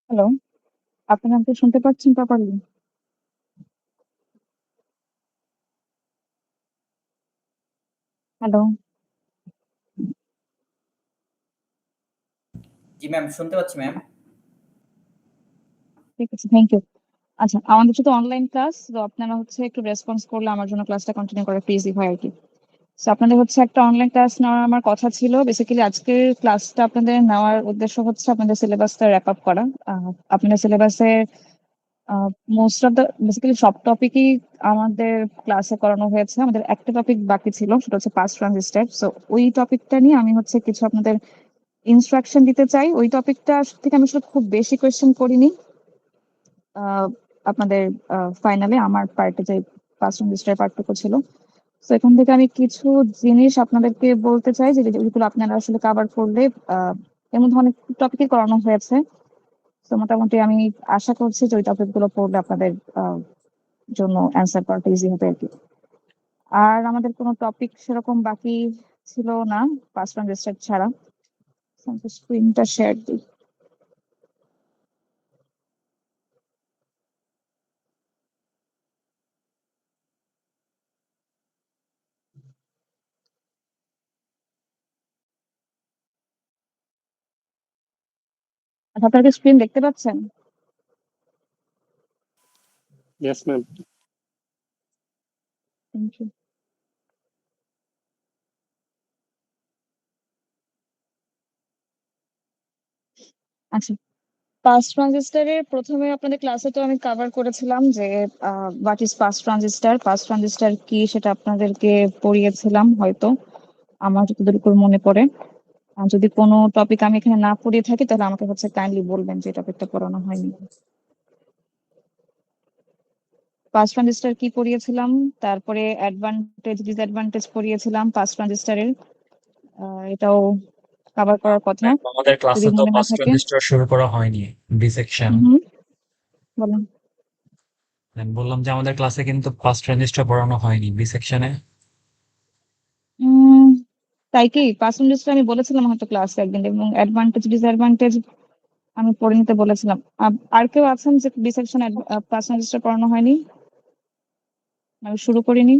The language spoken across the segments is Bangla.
হ্যালো, আপনি আমাকে শুনতে পাচ্ছেন প্রপারলি? হ্যালো, জি ম্যাম, শুনতে পাচ্ছি ম্যাম। ঠিক আছে, থ্যাংক ইউ। আচ্ছা, আমাদের যেহেতু অনলাইন ক্লাস, তো আপনারা হচ্ছে একটু রেসপন্স করলে আমার জন্য ক্লাসটা কন্টিনিউ করা একটু ইজি হয় আরকি। সো আপনাদের হচ্ছে একটা অনলাইন ক্লাস নেওয়ার আমার কথা ছিল। বেসিক্যালি আজকের ক্লাসটা আপনাদের নেওয়ার উদ্দেশ্য হচ্ছে আপনাদের সিলেবাসটা র‍্যাপ আপ করা। আপনাদের সিলেবাসের আ মোস্ট অফ দ্যা বেসিক্যালি সব টপিকই আমাদের ক্লাসে করানো হয়েছে। আমাদের একটা টপিক বাকি ছিল, সেটা হচ্ছে পাস্ট ট্রানজিস্টর। সো ওই টপিকটা নিয়ে আমি হচ্ছে কিছু আপনাদের ইনস্ট্রাকশন দিতে চাই। ওই টপিকটা থেকে আমি আসলে খুব বেশি কোয়েশ্চেন করিনি। আহ, আপনাদের ফাইনালে আমার পার্টে যে ফার্স্ট সেমিস্টার পার্টটুকু ছিল, তো এখান থেকে আমি কিছু জিনিস আপনাদেরকে বলতে চাই যে যেগুলো আপনারা আসলে কভার করলে এর মধ্যে অনেক টপিকই করানো হয়েছে। তো মোটামুটি আমি আশা করছি যে ওই টপিক গুলো পড়লে আপনাদের আহ, জন্য অ্যান্সার করাটা ইজি হবে আর কি। আর আমাদের কোনো টপিক সেরকম বাকি ছিল না ফার্স্ট সেমিস্টার ছাড়া। স্ক্রিনটা শেয়ার দিই। আচ্ছা, আপনারা কি স্ক্রিন দেখতে পাচ্ছেন? Yes, ma'am. Thank you. আচ্ছা, পাস্ট ট্রানজিস্টরের প্রথমে আপনাদের ক্লাসে তো আমি কভার করেছিলাম যে what is pass transistor, pass transistor কি সেটা আপনাদেরকে পড়িয়েছিলাম হয়তো, আমার যতদূর মনে পড়ে। আর যদি কোনো টপিক আমি এখানে না পড়িয়ে থাকি তাহলে আমাকে হচ্ছে কাইন্ডলি বলবেন যে টপিকটা পড়ানো হয়নি। পাস্ট ট্রানজিস্টর কি পড়িয়েছিলাম, তারপরে অ্যাডভান্টেজ ডিসঅ্যাডভান্টেজ পড়িয়েছিলাম পাস্ট ট্রানজিস্টরের, এটাও কভার করার কথা আমাদের যদি ক্লাসে তো মনে না ফার্স্ট থাকে। ট্রানজিস্টর শুরু করা হয়নি, বি সেকশন। হুম, বলেন। বললাম যে আমাদের ক্লাসে কিন্তু ফার্স্ট ট্রানজিস্টর পড়ানো হয়নি বি সেকশনে। উম তাই কি? পার্সেন্টেজ আমি বলেছিলাম হয়তো ক্লাসে একদিন, এবং অ্যাডভান্টেজ ডিসঅ্যাডভান্টেজ আমি পড়ে নিতে বলেছিলাম। আর কেউ আছেন যে বি সেকশন পার্সেন্টেজটা পড়ানো হয়নি, আমি শুরু করিনি?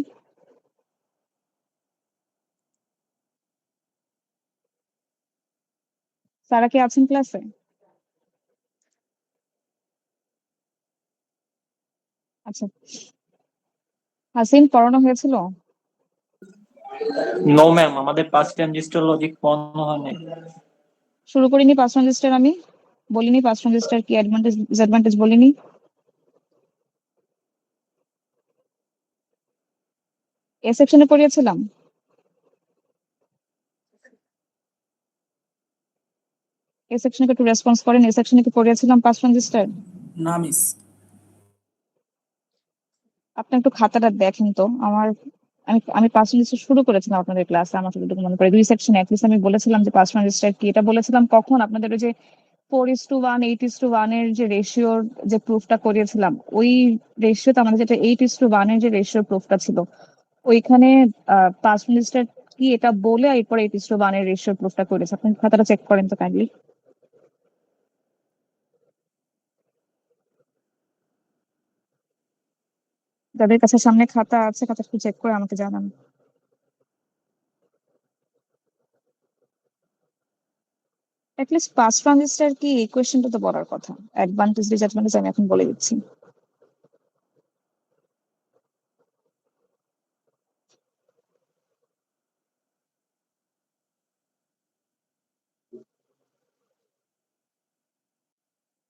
সারা কি আছেন ক্লাসে? আচ্ছা, হাসিন পড়ানো হয়েছিল? নো ম্যাম, আমাদের পাঁচ ট্রানজিস্টর লজিক পড়ানো হয়নি। শুরু করিনি পার্সেন্টেজটা, আমি বলিনি পার্সেন্টেজটার কি অ্যাডভান্টেজ ডিসঅ্যাডভান্টেজ বলিনি? এ সেকশনে পড়িয়েছিলাম? এ সেকশনে একটু রেসপন্স করেন, এ সেকশনে কি পড়িয়েছিলাম পার্সেন্টেজটার? না মিস। আপনি একটু খাতাটা দেখেন তো আমার। আমি পার্সোনালি শুরু করেছিলাম আপনাদের ক্লাসে, আমার যতটুকু মনে পড়ে দুই সেকশনে অ্যাটলিস্ট আমি বলেছিলাম যে পার্সোনাল রেজিস্টার কি। এটা বলেছিলাম কখন? আপনাদের ওই যে 4:1, 8:1 এর যে রেশিওর যে প্রুফটা করিয়েছিলাম, ওই রেশিওতে আমাদের যেটা 8:1 এর যে রেশিওর প্রুফটা ছিল, ওইখানে পার্সোনাল রেজিস্টার কি এটা বলে এরপর 8:1 এর রেশিওর প্রুফটা করেছে। আপনি খাতাটা চেক করেন তো কাইন্ডলি। যাদের কাছে সামনে খাতা আছে, খাতা একটু চেক করে আমাকে জানান। অ্যাটলিস্ট পাস ট্রানজিস্টার কি এই কোয়েশ্চেনটা তো বলার কথা। অ্যাডভান্টেজ ডিসঅ্যাডভান্টেজ আমি এখন বলে দিচ্ছি।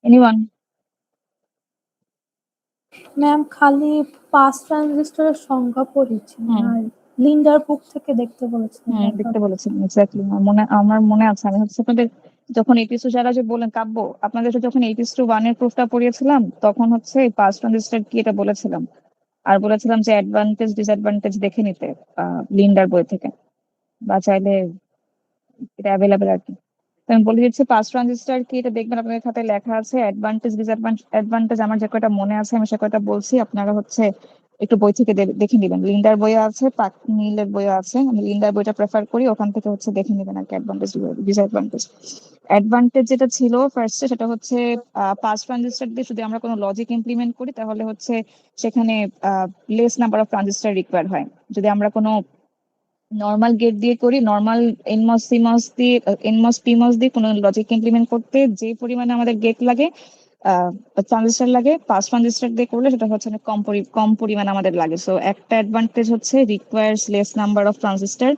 এনিওয়ান? ম্যাম, খালি পাঁচ ট্রানজিস্টরের সংখ্যা পড়েছি হুম, আর লিন্ডার বুক থেকে দেখতে বলেছিলেন হুম, ম্যাম। দেখতে বলেছেন এক্স্যাক্টলি। আমার মনে আছে, আমি হচ্ছে আপনাদের যখন 8:2 যারা যে বলেন কাব্য, আপনাদের যখন 8:1 এর প্রুফটা পড়িয়েছিলাম তখন হচ্ছে পাস ট্রানজিস্টার কি এটা বলেছিলাম। আর বলেছিলাম যে অ্যাডভান্টেজ ডিসঅ্যাডভান্টেজ দেখে নিতে লিন্ডার বই থেকে, বা চাইলে এটা অ্যাভেলেবেল আর কি। তো আমি বলে দিচ্ছি পাস ট্রানজিস্টার কি এটা দেখবেন আপনাদের খাতায় লেখা আছে। অ্যাডভান্টেজ ডিসঅ্যাডভান্টেজ আমার যে কয়টা মনে আছে আমি সে কয়টা বলছি, আপনারা হচ্ছে একটু বই থেকে দেখে নিবেন। লিন্ডার বইও আছে, পাকনিলের বইও আছে। আমি লিন্ডার বইটা প্রেফার করি, ওখান থেকে হচ্ছে দেখে নিবেন আর কি অ্যাডভান্টেজ ডিসঅ্যাডভান্টেজ। অ্যাডভান্টেজ যেটা ছিল ফার্স্টে সেটা হচ্ছে পাস ট্রানজিস্টর দিয়ে যদি আমরা কোনো লজিক ইমপ্লিমেন্ট করি তাহলে হচ্ছে সেখানে less number of transistor require হয়। যদি আমরা কোনো নর্মাল গেট দিয়ে করি, নর্মাল এনমস সিমস দিয়ে এনমস পিমস দিয়ে কোনো লজিক ইমপ্লিমেন্ট করতে যে পরিমাণে আমাদের গেট লাগে, ট্রানজিস্টর লাগে, পাস ট্রানজিস্টর দিয়ে করলে সেটা হচ্ছে অনেক কম পরিমাণে আমাদের লাগে। সো একটা অ্যাডভান্টেজ হচ্ছে requires less number of transistor.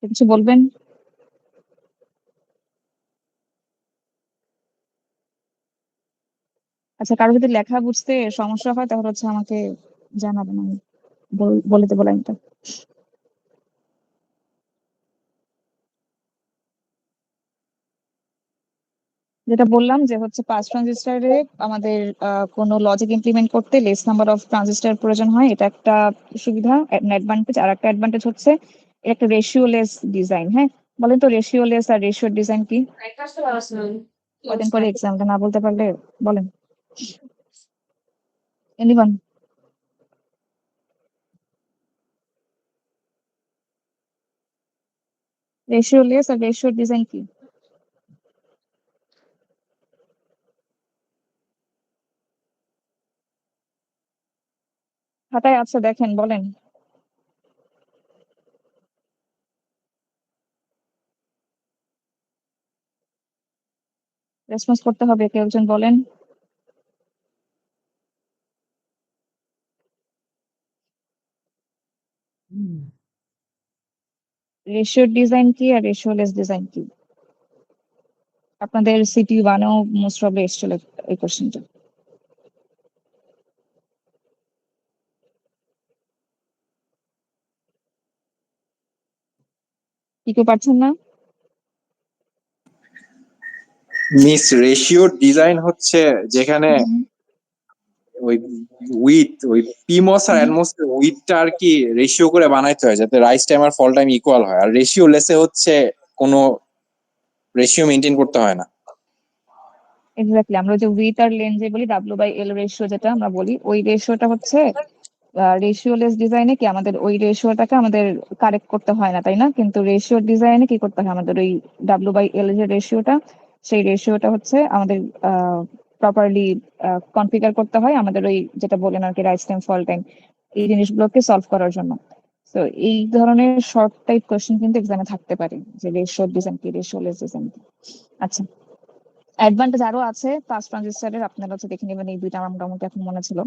কিছু বলবেন? আচ্ছা, কারো যদি লেখা বুঝতে সমস্যা হয় তাহলে হচ্ছে আমাকে জানাবেন, আমি বলে দেবো লাইনটা। যেটা বললাম যে হচ্ছে পাস ট্রানজিস্টরে আমাদের কোনো লজিক ইমপ্লিমেন্ট করতে লেস নাম্বার অফ ট্রানজিস্টর প্রয়োজন হয়, এটা একটা সুবিধা অ্যাডভান্টেজ। আর একটা অ্যাডভান্টেজ হচ্ছে এটা একটা রেশিওলেস ডিজাইন। হ্যাঁ, বলেন তো রেশিওলেস আর রেশিও ডিজাইন কি? কদিন পরে এক্সামটা না বলতে পারলে বলেন। এনিওয়ান? রেশিওলেস আর রেশিও ডিজাইন কি? খাতায় আছে, দেখেন, বলেন। রেসপন্স করতে হবে, কেউ একজন বলেন। রেশিও ডিজাইন কি আর রেশিওলেস ডিজাইন কি? আপনাদের সিটি ওয়ানেও মোস্ট প্রবলি এসেছিল এই কোশ্চেনটা। কি কেউ পারছেন না? মিস রেশিও ডিজাইন হচ্ছে যেখানে ওই ওই পিমস আর অ্যানমস উইথটা আর কি রেশিও করে বানাইতে হয় যাতে রাইস টাইম আর ফল টাইম ইকুয়াল হয়। আর রেশিও লেসে হচ্ছে কোনো রেশিও মেনটেন করতে হয় না। এক্স্যাক্টলি, আমরা যে উইথ আর লেন যে বলি W/L রেশিও, যেটা আমরা বলি ওই রেশিওটা হচ্ছে রেশিওলেস ডিজাইনে কি আমাদের ওই রেশিওটাকে আমাদের কারেক্ট করতে হয় না, তাই না? কিন্তু রেশিও ডিজাইনে কি করতে হয়, আমাদের ওই W/L যে রেশিওটা, সেই রেশিওটা হচ্ছে আমাদের প্রপারলি কনফিগার করতে হয় আমাদের ওই যেটা বলেন আর কি রাইস টাইম ফল টাইম, এই জিনিসগুলোকে সলভ করার জন্য। তো এই ধরনের শর্ট টাইপ কোশ্চেন কিন্তু এক্সামে থাকতে পারে, যে রেশিও ডিজাইন কি, রেশিওলেস ডিজাইন কি। আচ্ছা, অ্যাডভান্টেজ আরো আছে পাস ট্রানজিস্টরের, আপনারা হচ্ছে দেখে নেবেন। এই দুইটা আমার মোটামুটি এখন মনে ছিল,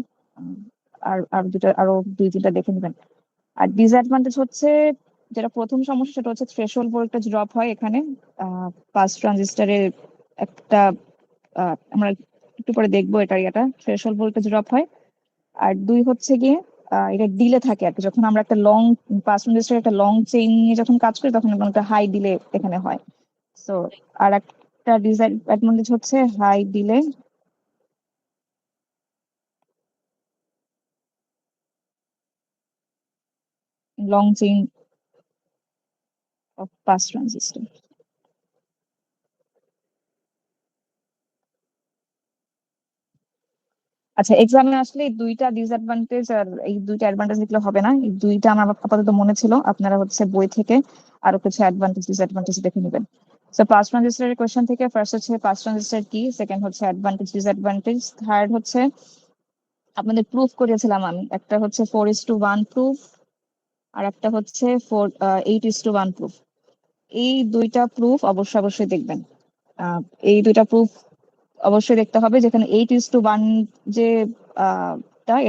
আর আর দুটো আরো দুই তিনটা দেখে নেবেন। আর ডিসঅ্যাডভান্টেজ হচ্ছে, যেটা প্রথম সমস্যা সেটা হচ্ছে থ্রেশহোল্ড ভোল্টেজ ড্রপ হয় এখানে পাস ট্রানজিস্টরের একটা আমরা একটু পরে দেখবো এটা থ্রেশহোল্ড ভোল্টেজ ড্রপ হয়। আর দুই হচ্ছে গিয়ে এটা ডিলে থাকে আর কি, যখন আমরা একটা লং পাস ট্রানজিস্টরের একটা লং চেইন নিয়ে যখন কাজ করি তখন একটা হাই ডিলে এখানে হয়। সো আর একটা ডিসঅ্যাডভান্টেজ হচ্ছে high delay, long chain of pass transistor. আচ্ছা, এক্সামে আসলে এই দুইটা ডিসঅ্যাডভান্টেজ আর এই দুইটা অ্যাডভান্টেজ দেখলে হবে না, এই দুইটা আমার আপাতত মনে ছিল। আপনারা হচ্ছে বই থেকে আরো কিছু অ্যাডভান্টেজ ডিসঅ্যাডভান্টেজ দেখে নেবেন। সো পাস ট্রানজিস্টরের কোয়েশ্চেন থেকে ফার্স্ট হচ্ছে পাস ট্রানজিস্টর কি, সেকেন্ড হচ্ছে অ্যাডভান্টেজ ডিসঅ্যাডভান্টেজ, থার্ড হচ্ছে আপনাদের প্রুফ করেছিলাম আমি, একটা হচ্ছে 4:1 প্রুফ আর একটা হচ্ছে 8:1 প্রুফ। এই দুইটা প্রুফ অবশ্যই দেখবেন। আহ, এই দুইটা প্রুফ অবশ্যই দেখতে হবে। যেখানে 8:1 যে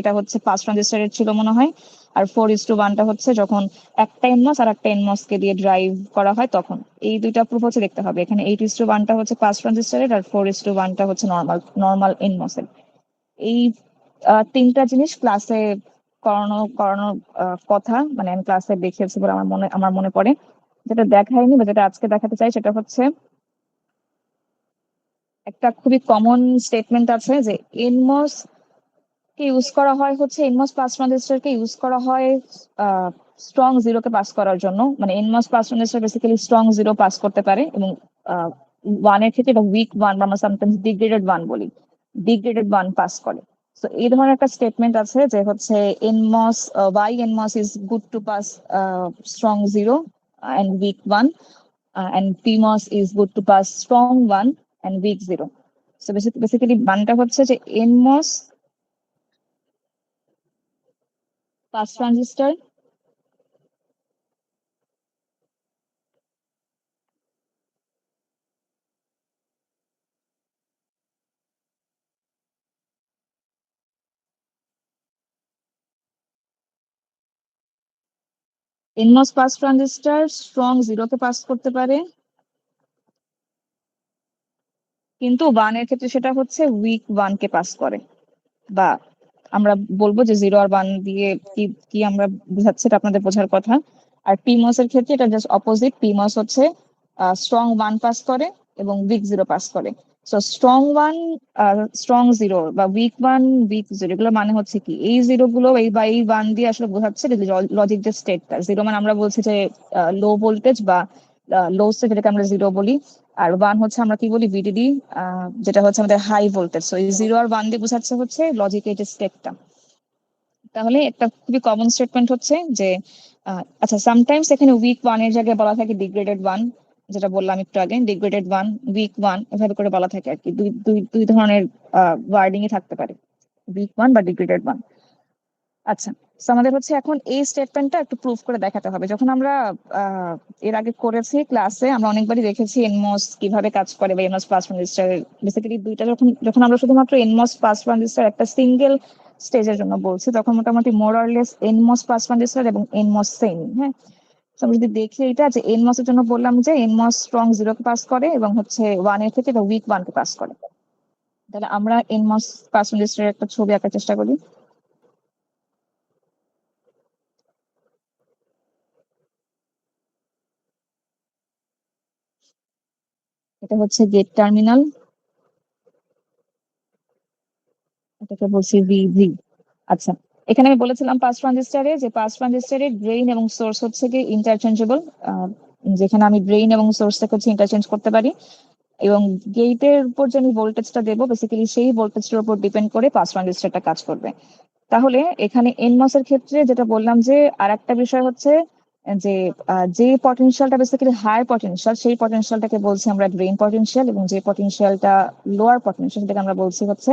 এটা হচ্ছে পাস ট্রানজিস্টরের ছিল মনে হয়, আর 4:1টা হচ্ছে যখন একটা এনমস আর একটা এনমস কে দিয়ে ড্রাইভ করা হয় তখন। এই দুইটা প্রুফ হচ্ছে দেখতে হবে। এখানে 8:1টা হচ্ছে পাস ট্রানজিস্টরের আর 4:1টা হচ্ছে নর্মাল নর্মাল এনমস এর। এই তিনটা জিনিস ক্লাসে করানো করানোর কথা, মানে আমি ক্লাসে দেখিয়েছি বলে আমার মনে পড়ে। যেটা দেখায়নি বা যেটা আজকে দেখাতে চাই সেটা হচ্ছে একটা খুবই কমন স্টেটমেন্ট আছে যে এনমস কে ইউজ করা হয় হচ্ছে এনমস পাস ট্রানজিস্টর কে ইউজ করা হয় স্ট্রং জিরো কে পাস করার জন্য, মানে NMOS pass transistor basically strong zero pass করতে পারে, এবং ওয়ানের ক্ষেত্রে এটা উইক ওয়ান বা আমরা সামটাইমস ডিগ্রেডেড ওয়ান বলি, ডিগ্রেডেড ওয়ান পাস করে। তো এই ধরনের একটা স্টেটমেন্ট আছে যে হচ্ছে NMOS why NMOS is good to pass strong zero and weak one, and PMOS is good to pass strong one and weak zero. So basically মানটা হচ্ছে যে NMOS pass transistor NMOS pass transistor strong zero কে পাস করতে পারে, কিন্তু ওয়ানের ক্ষেত্রে সেটা হচ্ছে উইক ওয়ান কে পাস করে, বা আমরা বলবো যে জিরো আর ওয়ান দিয়ে কি কি আমরা বুঝাচ্ছি এটা আপনাদের বোঝার কথা। আর পিমস এর ক্ষেত্রে এটা জাস্ট অপোজিট, পিমস হচ্ছে স্ট্রং ওয়ান পাস করে এবং উইক জিরো পাস করে। So strong one, strong zero বা উইক ওয়ান, উইক জিরো, এগুলো মানে হচ্ছে কি এই জিরো গুলো এই বা এই ওয়ান দিয়ে আসলে বোঝাচ্ছে লজিক যে স্টেটটা। জিরো মানে আমরা বলছি যে লো ভোল্টেজ বা লো স্টেট, যেটাকে আমরা জিরো বলি, আর ওয়ান হচ্ছে আমরা কি বলি ভিডিডি, যেটা হচ্ছে আমাদের হাই ভোল্টেজ। সো এই জিরো আর ওয়ান দিয়ে বোঝাচ্ছে হচ্ছে লজিকের যে স্টেপটা। তাহলে একটা খুবই কমন স্টেটমেন্ট হচ্ছে যে আচ্ছা সামটাইমস এখানে উইক ওয়ান এর জায়গায় বলা থাকে ডিগ্রেডেড ওয়ান, যেটা বললাম একটু আগে, ডিগ্রেডেড ওয়ান, উইক ওয়ান, এভাবে করে বলা থাকে আর কি। দুই দুই দুই ধরনের ওয়ার্ডিং ই থাকতে পারে, উইক ওয়ান বা ডিগ্রেডেড ওয়ান। আচ্ছা, তো আমাদের হচ্ছে এখন এই স্টেটমেন্টটা একটু প্রুফ করে দেখাতে হবে। যখন আমরা এর আগে করেছি ক্লাসে, আমরা অনেকবারই দেখেছি এনমস কিভাবে কাজ করে বা এনমস পাস ট্রানজিস্টর বেসিক্যালি দুইটা, যখন যখন আমরা শুধুমাত্র এনমস পাস ট্রানজিস্টর একটা সিঙ্গেল স্টেজের জন্য বলছি, তখন মোটামুটি more or less NMOS pass transistor এবং এনমস সেম। হ্যাঁ, তো আমরা যদি দেখি এটা যে এনমস এর জন্য বললাম যে এনমস স্ট্রং জিরো কে পাস করে এবং হচ্ছে ওয়ান এর ক্ষেত্রে এটা উইক ওয়ান কে পাস করে। তাহলে আমরা এনমস পাস ট্রানজিস্টরের একটা ছবি আঁকার চেষ্টা করি। এটা হচ্ছে গেট টার্মিনাল, এটাকে বলছি ভিভি। আচ্ছা, এখানে আমি বলেছিলাম পাস ট্রানজিস্টরে যে পাস ট্রানজিস্টরের ড্রেইন এবং সোর্স হচ্ছে কি ইন্টারচেঞ্জেবল, যেখানে আমি ড্রেইন এবং সোর্সটাকে হচ্ছে ইন্টারচেঞ্জ করতে পারি, এবং গেটের উপর যে আমি ভোল্টেজটা দেবো বেসিক্যালি সেই ভোল্টেজটার উপর ডিপেন্ড করে পাস ট্রানজিস্টরটা কাজ করবে। তাহলে এখানে এনমস এর ক্ষেত্রে যেটা বললাম যে আর একটা বিষয় হচ্ছে যে যে পটেনশিয়ালটা বেসিক্যালি হায়ার পটেনশিয়াল, সেই পটেনশিয়ালটাকে বলছি আমরা ড্রেন পটেনশিয়াল, এবং যে পটেনশিয়ালটা লোয়ার পটেনশিয়াল সেটাকে আমরা বলছি হচ্ছে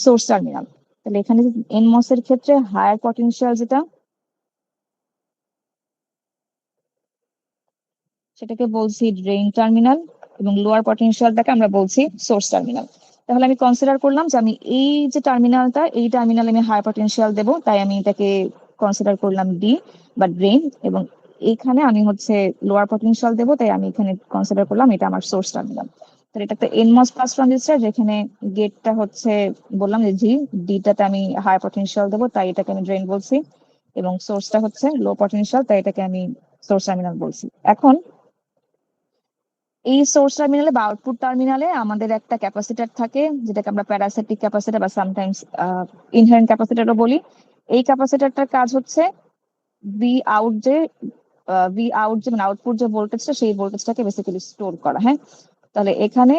সোর্স টার্মিনাল। তাহলে এখানে এনমস এর ক্ষেত্রে হায়ার পটেনশিয়াল যেটা, সেটাকে বলছি ড্রেন টার্মিনাল, এবং লোয়ার পটেনশিয়ালটাকে আমরা বলছি সোর্স টার্মিনাল। তাহলে আমি কনসিডার করলাম যে আমি এই যে টার্মিনালটা, এই টার্মিনালে আমি হাই পটেনশিয়াল দেবো, তাই আমি এটাকে কনসিডার করলাম ডি বা ড্রেন, এবং এইখানে আমি হচ্ছে লোয়ার পটেনশিয়াল দেবো, তাই আমি এখানে কনসিডার করলাম এটা আমার সোর্স টার্মিনাল। তাহলে এটা একটা এনমস পাস ট্রানজিস্টর, যেখানে গেটটা হচ্ছে বললাম যে জি, ডিটাতে আমি হাই পটেনশিয়াল দেবো, তাই এটাকে আমি ড্রেন বলছি, এবং সোর্সটা হচ্ছে লো পটেনশিয়াল, তাই এটাকে আমি সোর্স টার্মিনাল বলছি। এখন এই সোর্স টার্মিনালে বা আউটপুট টার্মিনালে আমাদের একটা ক্যাপাসিটর থাকে, যেটাকে আমরা প্যারাসিটিক ক্যাপাসিটর বা সামটাইমস ইনহেরেন্ট ক্যাপাসিটরও বলি। এই ক্যাপাসিটরটার কাজ হচ্ছে ভি আউট যে মানে আউটপুট যে ভোল্টেজটা, সেই ভোল্টেজটাকে বেসিক্যালি স্টোর করা। হ্যাঁ, তাহলে এখানে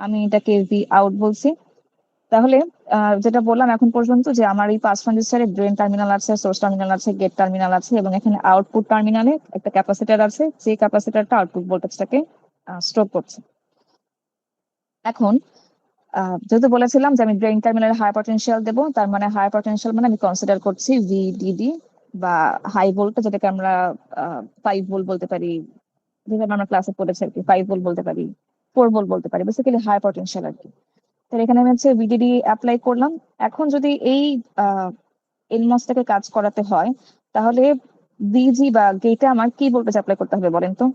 আমি এটাকে ভি আউট বলছি। তাহলে যেটা বললাম এখন পর্যন্ত যে আমার এই পাস ট্রানজিস্টরের ড্রেন টার্মিনাল আছে, সোর্স টার্মিনাল আছে, গেট টার্মিনাল আছে, এবং এখানে আউটপুট টার্মিনালে একটা ক্যাপাসিটর আছে, যে ক্যাপাসিটরটা আউটপুট ভোল্টেজটাকে স্টোর করছে। এখন যেহেতু বলেছিলাম যে আমি ড্রেন টার্মিনালে হাই পটেনশিয়াল দেবো, তার মানে হাই পটেনশিয়াল মানে আমি কনসিডার করছি ভিডিডি বা হাই ভোল্টেজ, যেটাকে আমরা 5 ভোল্ট বলতে পারি, যেভাবে আমরা ক্লাসে পড়েছি আর কি, 5 ভোল্ট বলতে পারি, 4 ভোল্ট বলতে পারি, বেসিক্যালি হাই পটেনশিয়াল আর কি। তাহলে এখানে আমি হচ্ছে ভিডিডি অ্যাপ্লাই করলাম। এখন যদি এই এনমসটাকে কাজ করাতে হয়, তাহলে ভিজি বা গেটে আমার কি ভোল্টেজ অ্যাপ্লাই করতে হবে বলেন তো?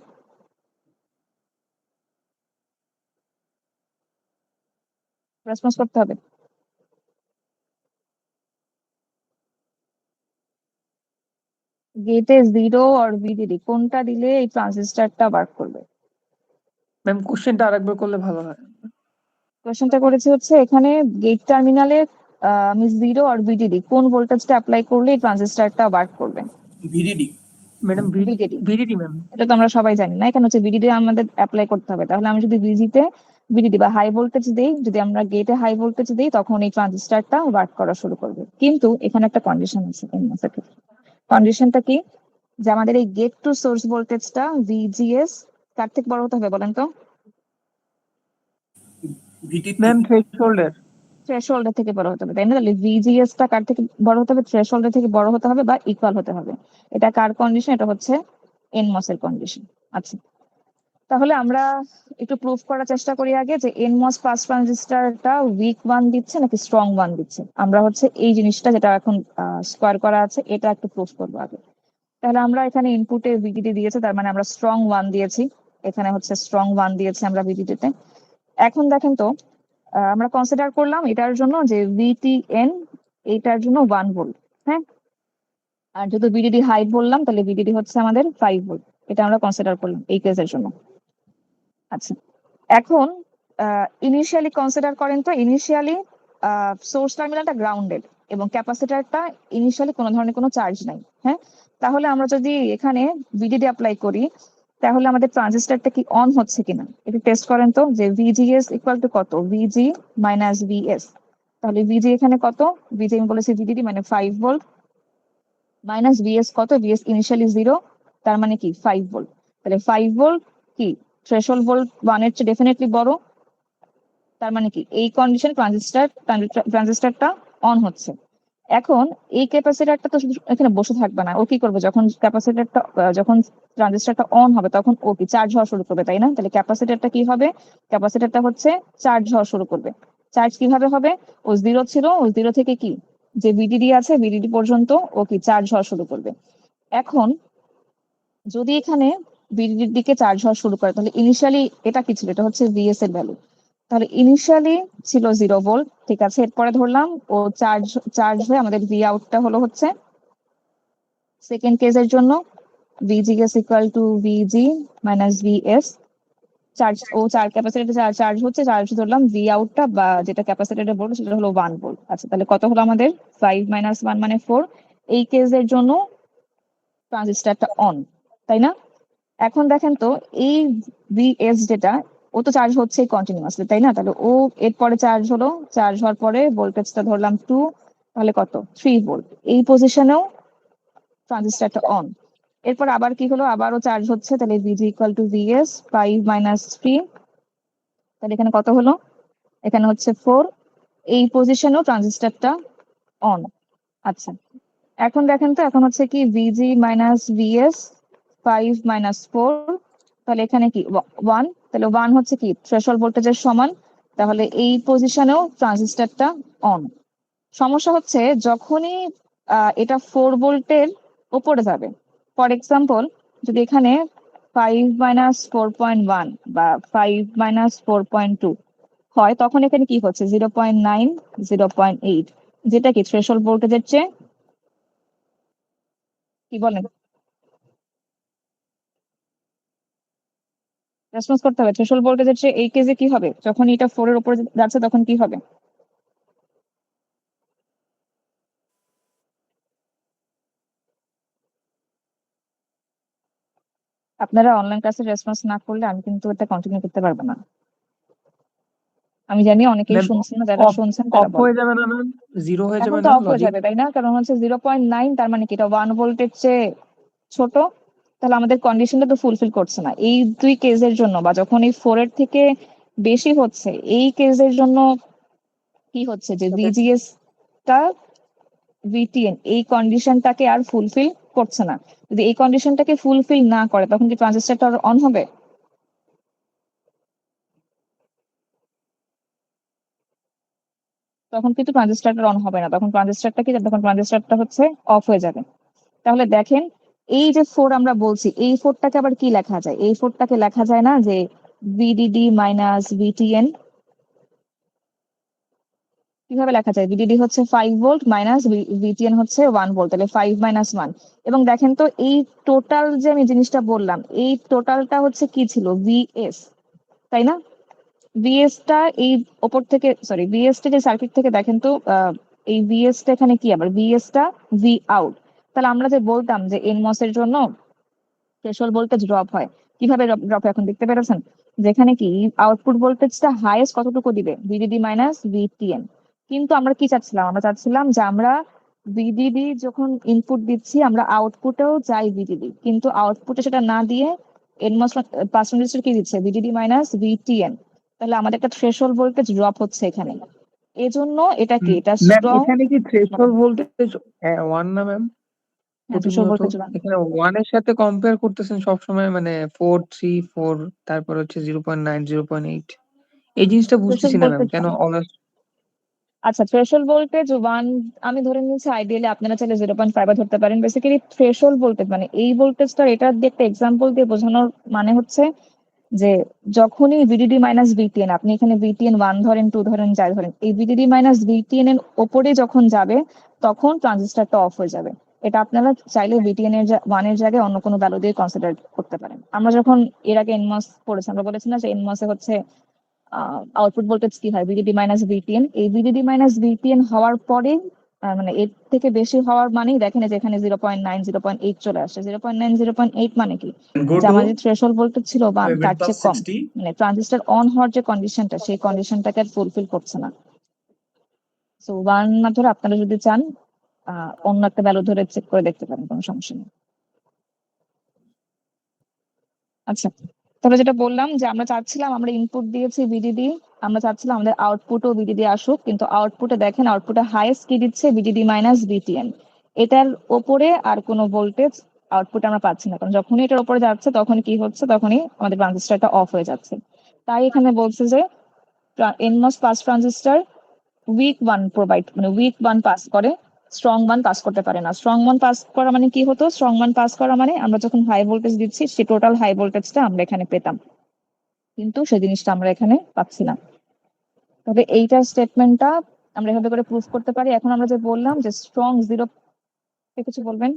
রেসপন্স করতে হবে। গেটে জিরো আর ভিডিডি কোনটা দিলে এই ট্রানজিস্টরটা ওয়ার্ক করবে? ম্যাম কোশ্চেনটা আরেকবার করলে ভালো হয়। কোয়েশ্চেনটা করেছি হচ্ছে এখানে গেট টার্মিনালে মিস জিরো আর ভিডিডি কোন ভোল্টেজটা অ্যাপ্লাই করলে এই ট্রানজিস্টরটা ওয়ার্ক করবে? VDD madam, VDD. VDD ma'am. এটা তো আমরা সবাই জানি না, এখানে হচ্ছে ভিডিডি আমাদের অ্যাপ্লাই করতে হবে। তাহলে আমি যদি ভিজিতে ভিডিডি বা হাই ভোল্টেজ দেই, যদি আমরা গেটে হাই ভোল্টেজ দিই, তখন এই ট্রানজিস্টরটা ওয়ার্ক করা শুরু করবে। কিন্তু এখানে একটা কন্ডিশন আছে। কন্ডিশনটা কি? যে আমাদের এই গেট টু সোর্স ভোল্টেজটা ভিজিএস কার থেকে বড় হতে হবে বলেন তো? ভিটি ম্যাম, থ্রেশহোল্ডের থ্রেশহোল্ডের থেকে বড় হতে হবে, তাই না? তাহলে ভিজিএস টা কার থেকে বড় হতে হবে? থ্রেশহোল্ডের থেকে বড় হতে হবে বা ইকুয়াল হতে হবে। এটা কার কন্ডিশন? এটা হচ্ছে এনমস এর কন্ডিশন। আচ্ছা, তাহলে আমরা একটু প্রুফ করার চেষ্টা করি আগে যে এনমস পাস ট্রানজিস্টরটা উইক ওয়ান দিচ্ছে নাকি স্ট্রং ওয়ান দিচ্ছে। আমরা হচ্ছে এই জিনিসটা যেটা এখন স্কোয়ার করা আছে এটা একটু প্রুফ করবো আগে। তাহলে আমরা এখানে ইনপুটে ভিডিডি দিয়েছে, তার মানে আমরা স্ট্রং ওয়ান দিয়েছি। এখানে হচ্ছে স্ট্রং ওয়ান দিয়েছি আমরা ভিডিডিতে। এখন দেখেন তো, আমরা কনসিডার করলাম এটার জন্য যে ভিটিএন এইটার জন্য 1 ভোল্ট, হ্যাঁ। আর যদি ভিডিডি হাই বললাম তাহলে ভিডিডি হচ্ছে আমাদের 5 ভোল্ট। এটা আমরা কনসিডার করলাম এই কেসের জন্য। আচ্ছা, এখন ইনিশিয়ালি কনসিডার করেন তো, ইনিশিয়ালি সোর্স টার্মিনালটা গ্রাউন্ডেড এবং ক্যাপাসিটরটা ইনিশিয়ালি কোনো ধরনের কোনো চার্জ নাই, হ্যাঁ। তাহলে আমরা যদি এখানে ভিডিডি অ্যাপ্লাই করি, তাহলে আমাদের ট্রানজিস্টরটা কি অন হচ্ছে কিনা একটু টেস্ট করেন তো। যে ভিজিএস ইকুয়াল টু কত? ভিজি মাইনাস ভিএস। তাহলে ভিজি এখানে কত? ভিজি আমি বলেছি ভিডিডি মানে 5 ভোল্ট, মাইনাস ভিএস কত? ভিএস ইনিশিয়ালি 0, তার মানে কি 5 ভোল্ট। তাহলে 5 ভোল্ট কি থ্রেশহোল্ড ভোল্ট 1 এর চেয়ে ডেফিনেটলি বড়। তার মানে কি এই কন্ডিশন ট্রানজিস্টরটা অন হচ্ছে। এখন এই ক্যাপাসিটরটা তো শুধু এখানে বসে থাকবে না, ও কি করবে? যখন ক্যাপাসিটরটা যখন ট্রানজিস্টরটা অন হবে তখন ও কি চার্জ হওয়া শুরু করবে, তাই না? তাহলে ক্যাপাসিটরটা কি হবে? ক্যাপাসিটরটা হচ্ছে চার্জ হওয়া শুরু করবে। চার্জ কিভাবে হবে? ও জিরো ছিল, ও জিরো থেকে কি যে ভিডিডি আছে ভিডিডি পর্যন্ত ও কি চার্জ হওয়া শুরু করবে। এখন যদি এখানে ভিডিডির দিকে চার্জ হওয়া শুরু করে, তাহলে ইনিশিয়ালি এটা কি ছিল? এটা হচ্ছে ভিএস এর ভ্যালু। তাহলে ইনিশিয়ালি ছিল 0 ভোল্ট, ঠিক আছে। এরপরে ধরলাম ও চার্জ হয়ে আমাদের ভি আউটটা হলো হচ্ছে সেকেন্ড কেসের জন্য ভিজিএস ইকুয়াল টু ভিজি মাইনাস ভিএস। চার্জ ও ক্যাপাসিটরে চার্জ হচ্ছে, চার্জ ধরলাম ভি আউটটা বা যেটা ক্যাপাসিটরে বলবো সেটা হলো 1 ভোল্ট। আচ্ছা, তাহলে কত হলো আমাদের? 5 মাইনাস 1 মানে 4। এই কেসের জন্য ট্রানজিস্টরটা অন, তাই না? এখন দেখেন তো এই ভিএস যেটা, ও তো চার্জ হচ্ছে কন্টিনিউয়াসলি, তাই না? তাহলে ও এরপরে চার্জ হলো, চার্জ হওয়ার পরে ভোল্টেজটা ধরলাম 2, তাহলে কত? 3 ভোল্ট। এই পজিশনেও ট্রানজিস্টরটা অন। এরপর আবার কি হলো? আবারও চার্জ হচ্ছে, তাহলে ভিজি ইকুয়াল টু ভিএস 5 মাইনাস 3, তাহলে এখানে কত হলো? এখানে হচ্ছে 4। এই পজিশনেও ট্রানজিস্টরটা অন। আচ্ছা, এখন দেখেন তো, এখন হচ্ছে কি ভিজি মাইনাস ভিএস 5 মাইনাস 4, তাহলে এখানে কি 1, তাহলে 1 হচ্ছে কি থ্রেশহোল্ড ভোল্টেজের সমান। তাহলে এই পজিশনেও ট্রানজিস্টরটা অন। সমস্যা হচ্ছে যখনই এটা 4 ভোল্টের উপরে যাবে, ফর এক্সাম্পল যদি এখানে 5 মাইনাস 4.1 বা 5 মাইনাস 4.2 হয়, তখন এখানে কি হচ্ছে? 0.9, 0.8, যেটা কি থ্রেশহোল্ড ভোল্টেজের চেয়ে, কি বলেন? রেসপন্স করতে হবে থ্রেশহোল্ড ভোল্টেজের চেয়ে। এই কেসে কি হবে? যখন এটা 4 এর উপরে যাচ্ছে তখন কি হবে? আপনারা অনলাইন ক্লাসে রেসপন্স না করলে আমি কিন্তু এটা কন্টিনিউ করতে পারবো না। আমি জানি অনেকেই ম্যাম, শুনছেন না, যারা শুনছেন তারা অফ বলেন। হয়ে যাবে না ম্যাম? জিরো হয়ে এখন যাবে তো না অফ হয়ে লজিক? যাবে, তাই না? কারণ হচ্ছে 0.9, তার মানে কি এটা 1 ভোল্টের চেয়ে ছোট। তাহলে আমাদের কন্ডিশনটা তো ফুলফিল করছে না এই দুই কেসের জন্য। বা যখন এই 4 এর থেকে বেশি হচ্ছে এই কেসের জন্য কি হচ্ছে? যে ভিজিএস টা ভিটিএন এই কন্ডিশনটাকে আর ফুলফিল করছে না। যদি এই কন্ডিশনটাকে ফুলফিল না করে তখন কি ট্রানজিস্টরটা অন হবে? তখন কিন্তু ট্রানজিস্টরটা অন হবে না, তখন ট্রানজিস্টরটা কি, তখন ট্রানজিস্টরটা হচ্ছে অফ হয়ে যাবে। তাহলে দেখেন, এই যে 4 আমরা বলছি, এই 4টাকে আবার কি লেখা যায়? এই 4টাকে লেখা যায় না যে ভিডিডি মাইনাস ভিটিএন? কিভাবে লেখা যায়? ভিডিডি হচ্ছে 5 ভোল্ট মাইনাস ভিটিএন হচ্ছে 1 ভোল্ট, তাহলে 5 মাইনাস 1। এবং দেখেন তো এই টোটাল যে আমি জিনিসটা বললাম, এই টোটালটা হচ্ছে কি ছিল? ভিএস, তাই না? ভিএস টা এই ওপর থেকে, সরি, ভিএস টা যে সার্কিট থেকে দেখেন তো এই ভিএস টা এখানে কি, আবার ভিএস টা ভি আউট। তাহলে আমরা যে বলতাম যে এনমস এর জন্য থ্রেশহোল্ড ভোল্টেজ ড্রপ হয়, কিভাবে ড্রপ হয় এখন দেখতে পেরেছেন? যেখানে কি আউটপুট ভোল্টেজটা হাইয়েস্ট কতটুকু দিবে, ভিডিডি মাইনাস ভিটিএন। কিন্তু আমরা কি চাচ্ছিলাম, আমরা চাচ্ছিলাম যে আমরা ভিডিডি যখন ইনপুট দিচ্ছি আমরা আউটপুটেও চাই ভিডিডি, কিন্তু আউটপুটে সেটা না দিয়ে এনমস পাস ট্রানজিস্টর কি দিচ্ছে, ভিডিডি মাইনাস ভিটিএন। তাহলে আমাদের একটা থ্রেশহোল্ড ভোল্টেজ ড্রপ হচ্ছে এখানে। এজন্য এটা কি, এটা ম্যাম স্ট্রং। এখানে কি থ্রেশহোল্ড ভোল্টেজ 1 না ম্যাম? থ্রেশহোল্ড প্রতিনিয়ত ভোল্টেজ এখানে 1 এর সাথে কম্পেয়ার করতেছেন সবসময়, মানে 4 3 4 তারপর হচ্ছে 0.9 0.8, এই জিনিসটা বুঝতেছি থ্রেশহোল্ড না ম্যাম, ভোল্টেজ, কেন অলওয়েজ। আচ্ছা থ্রেশহোল্ড ভোল্টেজ ওয়ান আমি ধরে নিচ্ছি, আইডিয়ালি আপনারা চাইলে 0.5 ধরতে পারেন। বেসিক্যালি থ্রেশহোল্ড ভোল্টেজ মানে এই ভোল্টেজটা, এটা দিয়ে একটা এক্সাম্পল দিয়ে বোঝানোর মানে হচ্ছে যে যখনই ভিডিডি মাইনাস ভিটিএন, আপনি এখানে ভিটিএন 1 ধরেন 2 ধরেন যাই ধরেন, এই ভিডিডি মাইনাস ভিটিএন এর ওপরে যখন যাবে তখন ট্রানজিস্টরটা অফ হয়ে যাবে। এটা আপনারা চাইলে ভিটিএন এর 1 এর জায়গায় অন্য কোনো ভ্যালু দিয়ে কনসিডার করতে পারেন। আমরা যখন এর আগে এনমস পড়েছি আমরা বলেছি না যে এনমস এ হচ্ছে আউটপুট ভোল্টেজ কি হয়, ভিডিডি মাইনাস ভিটিএন। এই ভিডিডি মাইনাস ভিটিএন হওয়ার পরে মানে এর থেকে বেশি হওয়ার মানেই দেখেন যে এখানে 0.9 0.8 চলে আসে। 0.9 0.8 মানে কি, Go যে to আমাদের থ্রেশহোল্ড ভোল্টেজ ছিল বা তার width of চেয়ে কম, 60. মানে ট্রানজিস্টর অন হওয়ার যে কন্ডিশনটা সেই কন্ডিশনটাকে আর ফুলফিল করছে না। সো 1 না ধরে আপনারা যদি চান অন্য একটা ভ্যালু ধরে চেক করে দেখতে পারেন, কোনো সমস্যা নেই। আচ্ছা, তাহলে যেটা বললাম যে আমরা চাচ্ছিলাম, আমরা ইনপুট দিয়েছি ভিডিডি, আমরা চাচ্ছিলাম আমাদের আউটপুটও ভিডিডি আসুক, কিন্তু আউটপুটে দেখেন আউটপুটে হাইয়েস্ট কি দিচ্ছে, ভিডিডি মাইনাস ভিটিএন। এটার ওপরে আর কোনো ভোল্টেজ আউটপুটে আমরা পাচ্ছি না, কারণ যখনই এটার উপরে যাচ্ছে তখন কি হচ্ছে, তখনই আমাদের ট্রানজিস্টরটা অফ হয়ে যাচ্ছে। তাই এখানে বলছে যে NMOS pass transistor weak one provide, মানে উইক ওয়ান পাস করে, স্ট্রং ওয়ান পাস করতে পারে না। স্ট্রং ওয়ান পাস করা মানে কি হতো, স্ট্রং ওয়ান পাস করা মানে আমরা যখন হাই ভোল্টেজ দিচ্ছি সেই টোটাল হাই ভোল্টেজটা আমরা এখানে পেতাম, কিন্তু সেই জিনিসটা আমরা এখানে পাচ্ছি না। তবে এইটার স্টেটমেন্টটা আমরা এভাবে করে প্রুফ করতে পারি। এখন আমরা যে বললাম যে স্ট্রং জিরো, কিছু বলবেন?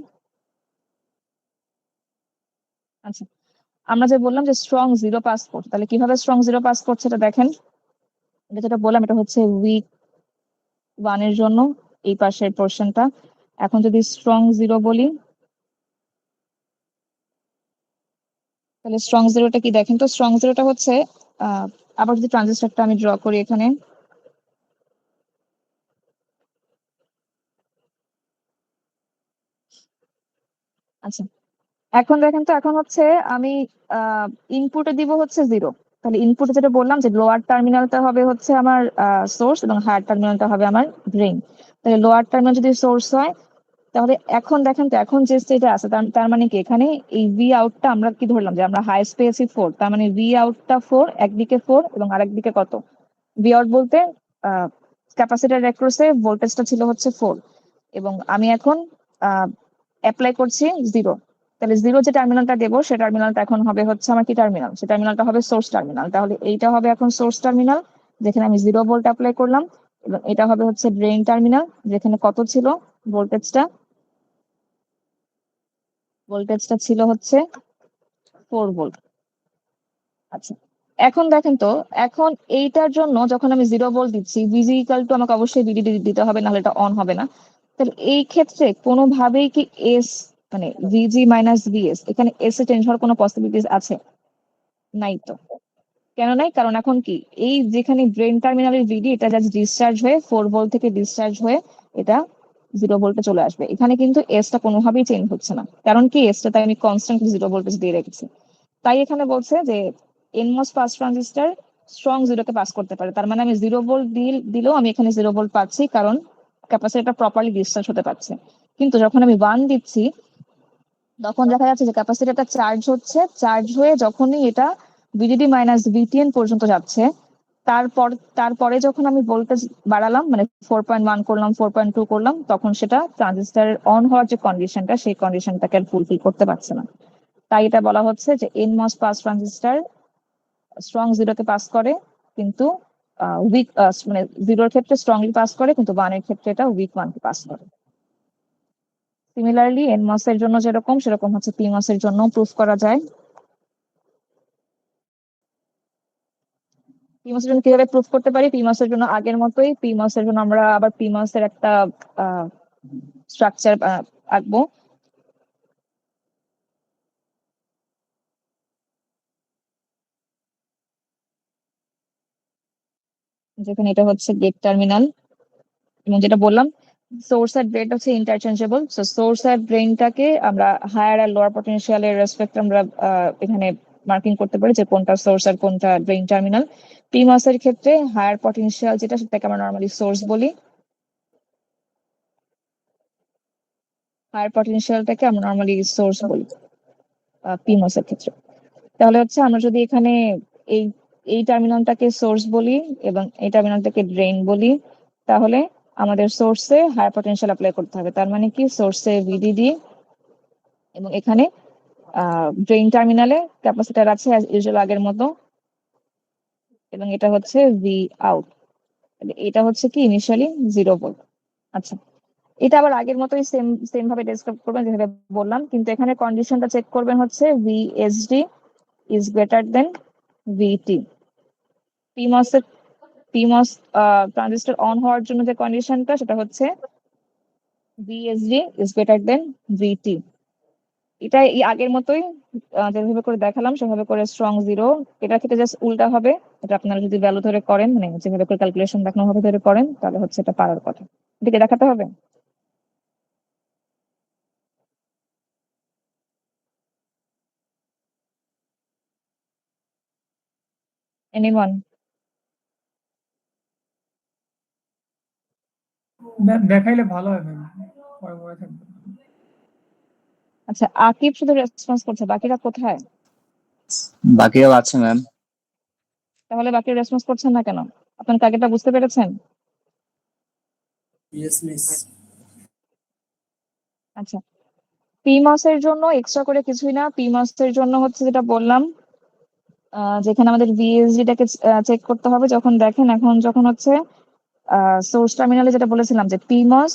আচ্ছা, আমরা যে বললাম যে স্ট্রং জিরো পাস করছে, তাহলে কিভাবে স্ট্রং জিরো পাস করছে এটা দেখেন। এটা যেটা বললাম এটা হচ্ছে উইক ওয়ান এর জন্য এই পাশের পোর্শনটা। এখন যদি স্ট্রং জিরো বলি, তাহলে স্ট্রং জিরোটা কি দেখেন তো, স্ট্রং জিরোটা হচ্ছে আবার যদি ট্রানজিস্টরটা আমি ড্র করি এখানে, আচ্ছা এখন দেখেন তো, এখন হচ্ছে আমি ইনপুটে দিব হচ্ছে জিরো। তাহলে ইনপুটে যেটা বললাম যে লোয়ার টার্মিনালটা হবে হচ্ছে আমার সোর্স এবং হায়ার টার্মিনালটা হবে আমার ড্রেন। তাহলে লোয়ার টার্মিনাল যদি সোর্স হয়, তাহলে এখন দেখেন তো এখন যে স্টেজে আছে তার মানে কি, এখানে এই ভি আউটটা আমরা কি ধরলাম যে আমরা হাইয়েস্ট পেয়েছি 4, তার মানে ভি আউটটা 4, একদিকে 4 এবং আরেকদিকে কত, ভি আউট বলতে ক্যাপাসিটর অ্যাক্রসে ভোল্টেজটা ছিল হচ্ছে 4, এবং আমি এখন অ্যাপ্লাই করছি জিরো। তাহলে জিরো যে টার্মিনালটা দেবো সে টার্মিনালটা এখন হবে হচ্ছে আমার কি টার্মিনাল, সে টার্মিনালটা হবে সোর্স টার্মিনাল। তাহলে এইটা হবে এখন সোর্স টার্মিনাল যেখানে আমি 0 ভোল্ট অ্যাপ্লাই করলাম, এবং এটা হবে হচ্ছে ড্রেন টার্মিনাল যেখানে কত ছিল ভোল্টেজটা, ভোল্টেজটা ছিল হচ্ছে 4 ভোল্ট। আচ্ছা, এখন দেখেন তো, এখন এইটার জন্য যখন আমি 0 ভোল্ট দিচ্ছি, ভিজি ইকুয়াল টু আমাকে অবশ্যই ভিডিডি দিতে হবে, নাহলে এটা অন হবে না। তাহলে এই ক্ষেত্রে কোনোভাবেই কি এস মানে ভিজি মাইনাস ভিএস, এখানে এস এ চেঞ্জ হওয়ার কোনো পসিবিলিটিস আছে? নাই তো। কেন নাই? কারণ এখন কি এই যেখানে ড্রেন টার্মিনালের ভিডি, এটা জাস্ট ডিসচার্জ হয়ে 4 ভোল্ট থেকে ডিসচার্জ হয়ে এটা 0 ভোল্টে চলে আসবে। এখানে কিন্তু এসটা কোনোভাবেই চেঞ্জ হচ্ছে না, কারণ কি এসটা তাই আমি কনস্ট্যান্ট 0 ভোল্টেজ দিয়ে রেখেছি। তাই এখানে বলছে যে এনমস পাস ট্রানজিস্টর স্ট্রং জিরোকে পাস করতে পারে, তার মানে আমি 0 ভোল্ট দিলেও আমি এখানে 0 ভোল্ট পাচ্ছি, কারণ ক্যাপাসিটরটা প্রপারলি ডিসচার্জ হতে পারছে। কিন্তু যখন আমি 1 দিচ্ছি তখন দেখা যাচ্ছে যে ক্যাপাসিটরটা চার্জ হচ্ছে, চার্জ হয়ে যখনই এটা ভিডিডি মাইনাস ভিটিএন পর্যন্ত যাচ্ছে, তারপর তারপরে যখন আমি ভোল্টেজ বাড়ালাম, মানে 4.1 করলাম 4.2 করলাম, তখন সেটা ট্রানজিস্টরের অন হওয়ার যে কন্ডিশনটা সেই কন্ডিশনটাকে আর ফুলফিল করতে পারছে না। তাই এটা বলা হচ্ছে যে এনমস পাস ট্রানজিস্টর স্ট্রং জিরোকে পাস করে, কিন্তু উইক মানে জিরোর ক্ষেত্রে স্ট্রংলি পাস করে, কিন্তু 1 এর ক্ষেত্রে এটা উইক 1 কে পাস করে। সিমিলারলি এনমস এর জন্য যেরকম, সেরকম হচ্ছে পিমস এর জন্য প্রুফ করা যায়। পিমস এর জন্য কিভাবে প্রুফ করতে পারি? পিমস এর জন্য আগের মতোই, পিমস এর জন্য আমরা আবার পিমস এর একটা স্ট্রাকচার আঁকবো। যেখানে এটা হচ্ছে গেট টার্মিনাল, এবং যেটা বললাম সোর্স আর ড্রেন হচ্ছে ইন্টারচেঞ্জেবল। সো সোর্স আর ড্রেনটাকে আমরা হায়ার আর লোয়ার পটেনশিয়ালের রেসপেক্ট আমরা এখানে মার্কিং করতে পারি যে কোনটা সোর্স আর কোনটা ড্রেন টার্মিনাল। পিমস এর ক্ষেত্রে হায়ার পটেনশিয়াল যেটা, সেটাকে আমরা নর্মালি সোর্স বলি, হায়ার পটেনশিয়ালটাকে আমরা নর্মালি সোর্স বলি পিমস এর ক্ষেত্রে। তাহলে হচ্ছে আমরা যদি এখানে এই এই টার্মিনালটাকে সোর্স বলি এবং এই টার্মিনালটাকে ড্রেন বলি, তাহলে আমাদের সোর্সে হায়ার পটেনশিয়াল অ্যাপ্লাই করতে হবে। তার মানে কি সোর্সে ভিডিডি এবং এখানে ড্রেন টার্মিনালে ক্যাপাসিটর আছে অ্যাজ ইউজুয়াল আগের মতো, এবং এটা হচ্ছে ভি আউট। এটা হচ্ছে কি ইনিশিয়ালি 0 ভোল্ট। আচ্ছা, এটা আবার আগের মতোই সেম সেম ভাবে ডেসক্রাইব করবেন যেভাবে বললাম, কিন্তু এখানে কন্ডিশনটা চেক করবেন হচ্ছে VSD is greater than VT. PMOS transistor on হওয়ার জন্য যে কন্ডিশনটা সেটা হচ্ছে VSD is greater than VT. এটা এই আগের মতোই যেভাবে করে দেখালাম সেভাবে করে স্ট্রং 0। এটার ক্ষেত্রে জাস্ট উল্টা হবে, এটা আপনারা যদি ভ্যালু ধরে করেন, মানে যেভাবে করে ক্যালকুলেশন দেখানো হবে ধরে করেন, তাহলে হচ্ছে এটা পারার কথা। এটাকে দেখাতে হবে। এনিওয়ান? ম্যাম দেখাইলে ভালো হয় ম্যাম, পরে মনে থাকবে। আচ্ছা, আকিব শুধু রেসপন্স করছে, বাকিরা কোথায়? বাকিরাও আছে ম্যাম। তাহলে বাকি রেসপন্স করছেন না কেন? আপনার টার্গেটটা বুঝতে পেরেছেন? আচ্ছা, পিমস এর জন্য এক্সট্রা করে কিছুই না। পিমস এর জন্য হচ্ছে যেটা বললাম, যেখানে আমাদের ভিএসডি টাকে চেক করতে হবে। যখন দেখেন এখন যখন হচ্ছে সোর্স টার্মিনালে যেটা বলেছিলাম যে পিমস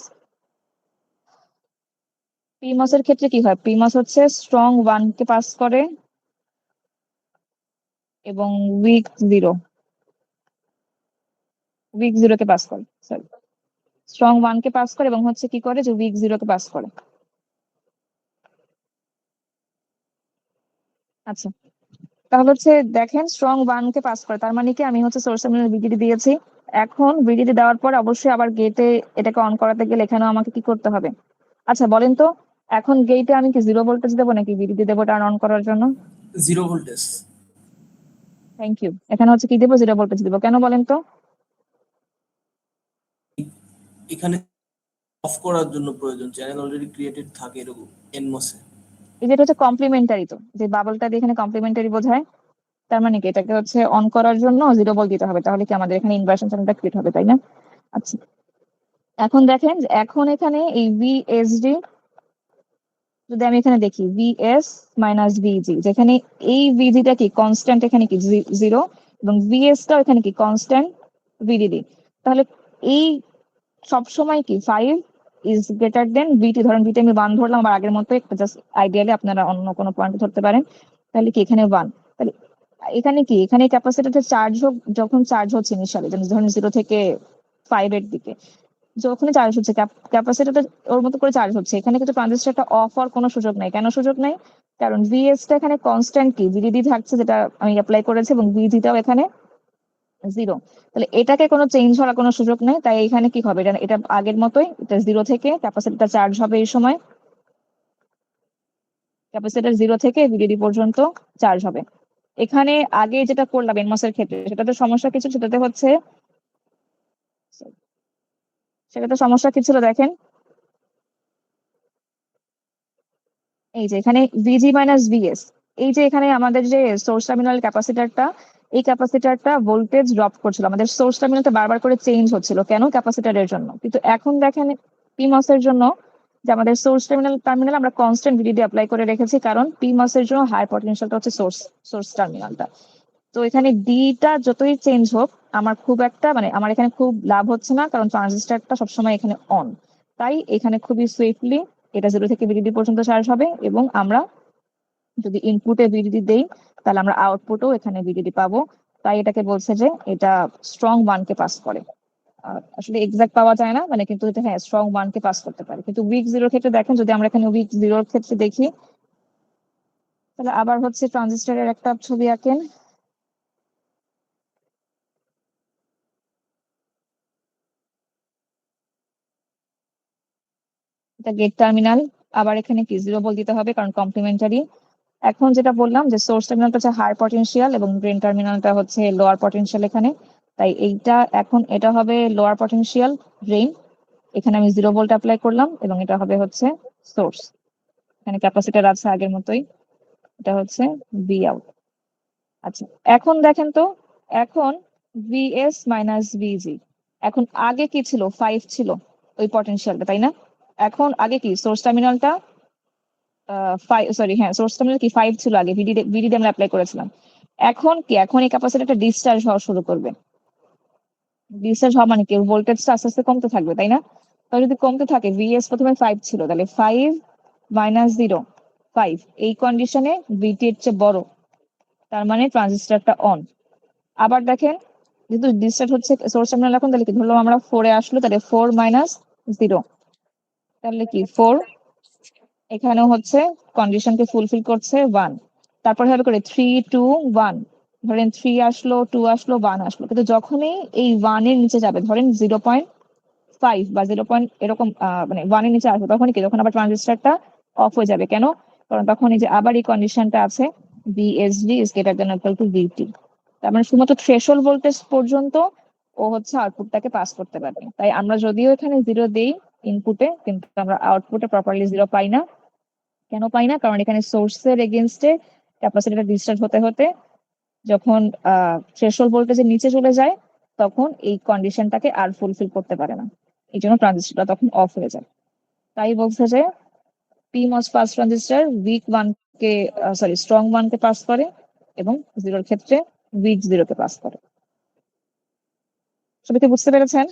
এর ক্ষেত্রে কি হয়, পিমস হচ্ছে স্ট্রং 1 কে পাস করে এবং উইক 0 কে পাস করে, সরি, স্ট্রং 1 কে পাস করে এবং হচ্ছে কি করে যে উইক 0 কে পাস করে। আচ্ছা, তাহলে হচ্ছে দেখেন স্ট্রং 1 কে পাস করে, তার মানে কি আমি হচ্ছে সোর্স টার্মিনাল ভিডিডি দিয়েছি। এখন ভিডিডি দেওয়ার পর অবশ্যই আবার গেটে এটাকে অন করাতে গেলে এখানেও আমাকে কি করতে হবে? আচ্ছা বলেন তো, এখন গেটে আমি কি 0 ভোল্টেজ দেবো নাকি ভিডিডি দেবো টার্ন অন করার জন্য? 0 ভোল্টেজ। Thank you. এখানে হচ্ছে কি দেবো? 0 ভোল্টেজ দেবো। কেন বলেন তো? এখানে অফ করার জন্য প্রয়োজন, চ্যানেল অলরেডি ক্রিয়েটেড থাকে এরকম এনমস এ। এই যেটা হচ্ছে কমপ্লিমেন্টারি, তো যে বাবলটা দিয়ে এখানে কমপ্লিমেন্টারি বোঝায়, তার মানে কি এটাকে হচ্ছে অন করার জন্য 0 ভোল্ট দিতে হবে, তাহলে কি আমাদের এখানে ইনভার্সন চ্যানেলটা ক্রিয়েট হবে, তাই না? আচ্ছা, এখন দেখেন যে এখন এখানে এই ভিএসডি যদি আমি এখানে দেখি ভিএস মাইনাস ভিজি, যেখানে এই ভিজিটা কি কনস্ট্যান্ট, এখানে কি 0, এবং ভিএসটাও এখানে কি কনস্ট্যান্ট ভিডিডি, তাহলে এই সবসময় কি 5 ইজ গ্রেটার দেন ভিটি। ধরেন ভিটি আমি 1 ধরলাম, আমার আগের মতো একটা জাস্ট আইডিয়ালি আপনারা অন্য কোনো পয়েন্ট ধরতে পারেন। তাহলে কি এখানে 1, তাহলে এখানে কি এখানে ক্যাপাসিটরটা চার্জ হোক, যখন চার্জ হচ্ছে ইনিশিয়ালি ধরেন 0 থেকে 5 এর দিকে যখন চার্জ হচ্ছে ক্যাপাসিটরটা ওর মতো করে চার্জ হচ্ছে, এখানে কিন্তু ট্রানজিস্টরটা অফ হওয়ার কোনো সুযোগ নাই। কেন সুযোগ নাই? কারণ ভিএস টা এখানে কনস্ট্যান্ট কি ভিডিডি থাকছে, যেটা আমি অ্যাপ্লাই করেছি, এবং ভিজিটাও এখানে 0। তাহলে এটাকে কোনো চেঞ্জ হওয়ার কোনো সুযোগ নেই, তাই এখানে কি হবে, এটা আগের মতোই, এটা 0 থেকে ক্যাপাসিটরটা চার্জ হবে। এই সময় ক্যাপাসিটর 0 থেকে ভিডিডি পর্যন্ত চার্জ হবে। এখানে আগে যেটা করলাম এনমস এর ক্ষেত্রে, সেটাতে সমস্যা কিছু, সেটাতে সমস্যা কি ছিল দেখেন, এই যে এখানে ভিজি মাইনাস ভিএস, এই যে এখানে আমাদের যে সোর্স টার্মিনাল ক্যাপাসিটরটা, এই ক্যাপাসিটরটা ভোল্টেজ ড্রপ করছিল, আমাদের সোর্স টার্মিনালটা বারবার করে চেঞ্জ হচ্ছিল, কেন? ক্যাপাসিটরের জন্য। কিন্তু এখন দেখেন পিমস এর জন্য যে আমাদের সোর্স টার্মিনাল আমরা কনস্ট্যান্ট ভিডিডি অ্যাপ্লাই করে রেখেছি, কারণ পিমস এর জন্য হাই পটেনশিয়ালটা হচ্ছে সোর্স টার্মিনালটা। তো এখানে ডিটা যতই চেঞ্জ হোক আমার খুব একটা মানে আমার এখানে খুব লাভ হচ্ছে না, কারণ ট্রানজিস্টরটা সবসময় এখানে অন। তাই এখানে খুবই সুইফটলি এটা 0 থেকে ভিডিডি পর্যন্ত চার্জ হবে, এবং আমরা যদি ইনপুটে ভিডিডি দেই তাহলে আমরা আউটপুটও এখানে ভিডিডি পাবো। তাই এটাকে বলছে যে এটা স্ট্রং ওয়ানকে পাস করে। আসলে এক্সাক্ট পাওয়া যায় না, মানে কিন্তু এটা হ্যাঁ স্ট্রং ওয়ানকে পাস করতে পারে। কিন্তু উইক জিরোর ক্ষেত্রে দেখেন, যদি আমরা এখানে উইক জিরোর ক্ষেত্রে দেখি, তাহলে আবার হচ্ছে ট্রানজিস্টরের একটা ছবি আঁকেন। এটা গেট টার্মিনাল, আবার এখানে কি 0 ভোল্ট দিতে হবে কারণ কমপ্লিমেন্টারি। এখন যেটা বললাম যে সোর্স টার্মিনালটা হচ্ছে হাই পটেনশিয়াল এবং ড্রেন টার্মিনালটা হচ্ছে লোয়ার পটেনশিয়াল এখানে, তাই এইটা এখন এটা হবে লোয়ার পটেনশিয়াল ড্রেন। এখানে আমি 0 ভোল্ট অ্যাপ্লাই করলাম এবং এটা হবে হচ্ছে সোর্স। এখানে ক্যাপাসিটর আছে আগের মতোই, এটা হচ্ছে ভি আউট। আচ্ছা, এখন দেখেন তো, এখন ভিএস মাইনাস ভিজি, এখন আগে কি ছিল? 5 ছিল ওই পটেনশিয়ালটা, তাই না? এখন আগে কি সোর্স টার্মিনালটা 5, সরি হ্যাঁ সোর্স টার্মিনাল কি 5 ছিল আগে, ভিডিডি আমরা অ্যাপ্লাই করেছিলাম। এখন কি, এখন এই ক্যাপাসিটরটা ডিসচার্জ হওয়া শুরু করবে। ডিসচার্জ হওয়া মানে কি ভোল্টেজটা আস্তে আস্তে কমতে থাকবে, তাই না? তাহলে যদি কমতে থাকে, ভিএস প্রথমে 5 ছিল, তাহলে 5 মাইনাস 0 5, এই কন্ডিশনে ভিটি এর চেয়ে বড়, তার মানে ট্রানজিস্টরটা অন। আবার দেখেন, যেহেতু ডিসচার্জ হচ্ছে সোর্স টার্মিনাল এখন, তাহলে কি ধরলাম আমরা 4 এ আসলো, তাহলে 4 মাইনাস 0, তাহলে কি 4, এখানেও হচ্ছে কন্ডিশনকে ফুলফিল করছে 1। তারপর হবে করে 3 2 1, ধরেন 3 আসলো, 2 আসলো, 1 আসলো, কিন্তু যখনই এই 1 এর নিচে যাবে, ধরেন 0.5 বা 0 পয়েন্ট এরকম মানে 1 এর নিচে আসবে, তখন কি তখন আবার ট্রানজিস্টরটা অফ হয়ে যাবে। কেন? কারণ তখন এই যে আবার এই কন্ডিশনটা আছে, VSD is greater than equal to VT. তার মানে শুধুমাত্র থ্রেশহোল্ড ভোল্টেজ পর্যন্ত ও হচ্ছে আউটপুটটাকে পাস করতে পারবে। তাই আমরা যদিও এখানে 0 দেই ইনপুটে, কিন্তু আমরা আউটপুটে প্রপারলি 0 পাই না। কেন পাই না? কারণ এখানে সোর্সের এগেইনস্টে ক্যাপাসিটরটা ডিসচার্জ হতে হতে যখন থ্রেশহোল্ড ভোল্টেজের নিচে চলে যায়, তখন এই কন্ডিশনটাকে আর ফুলফিল করতে পারে না, এই জন্য ট্রানজিস্টরটা তখন অফ হয়ে যায়। তাই বলছে যে পিমস পাস ট্রানজিস্টর উইক ওয়ান কে সরি স্ট্রং ওয়ান কে পাস করে এবং জিরোর ক্ষেত্রে উইক জিরো কে পাস করে। সবাই কি বুঝতে পেরেছেন?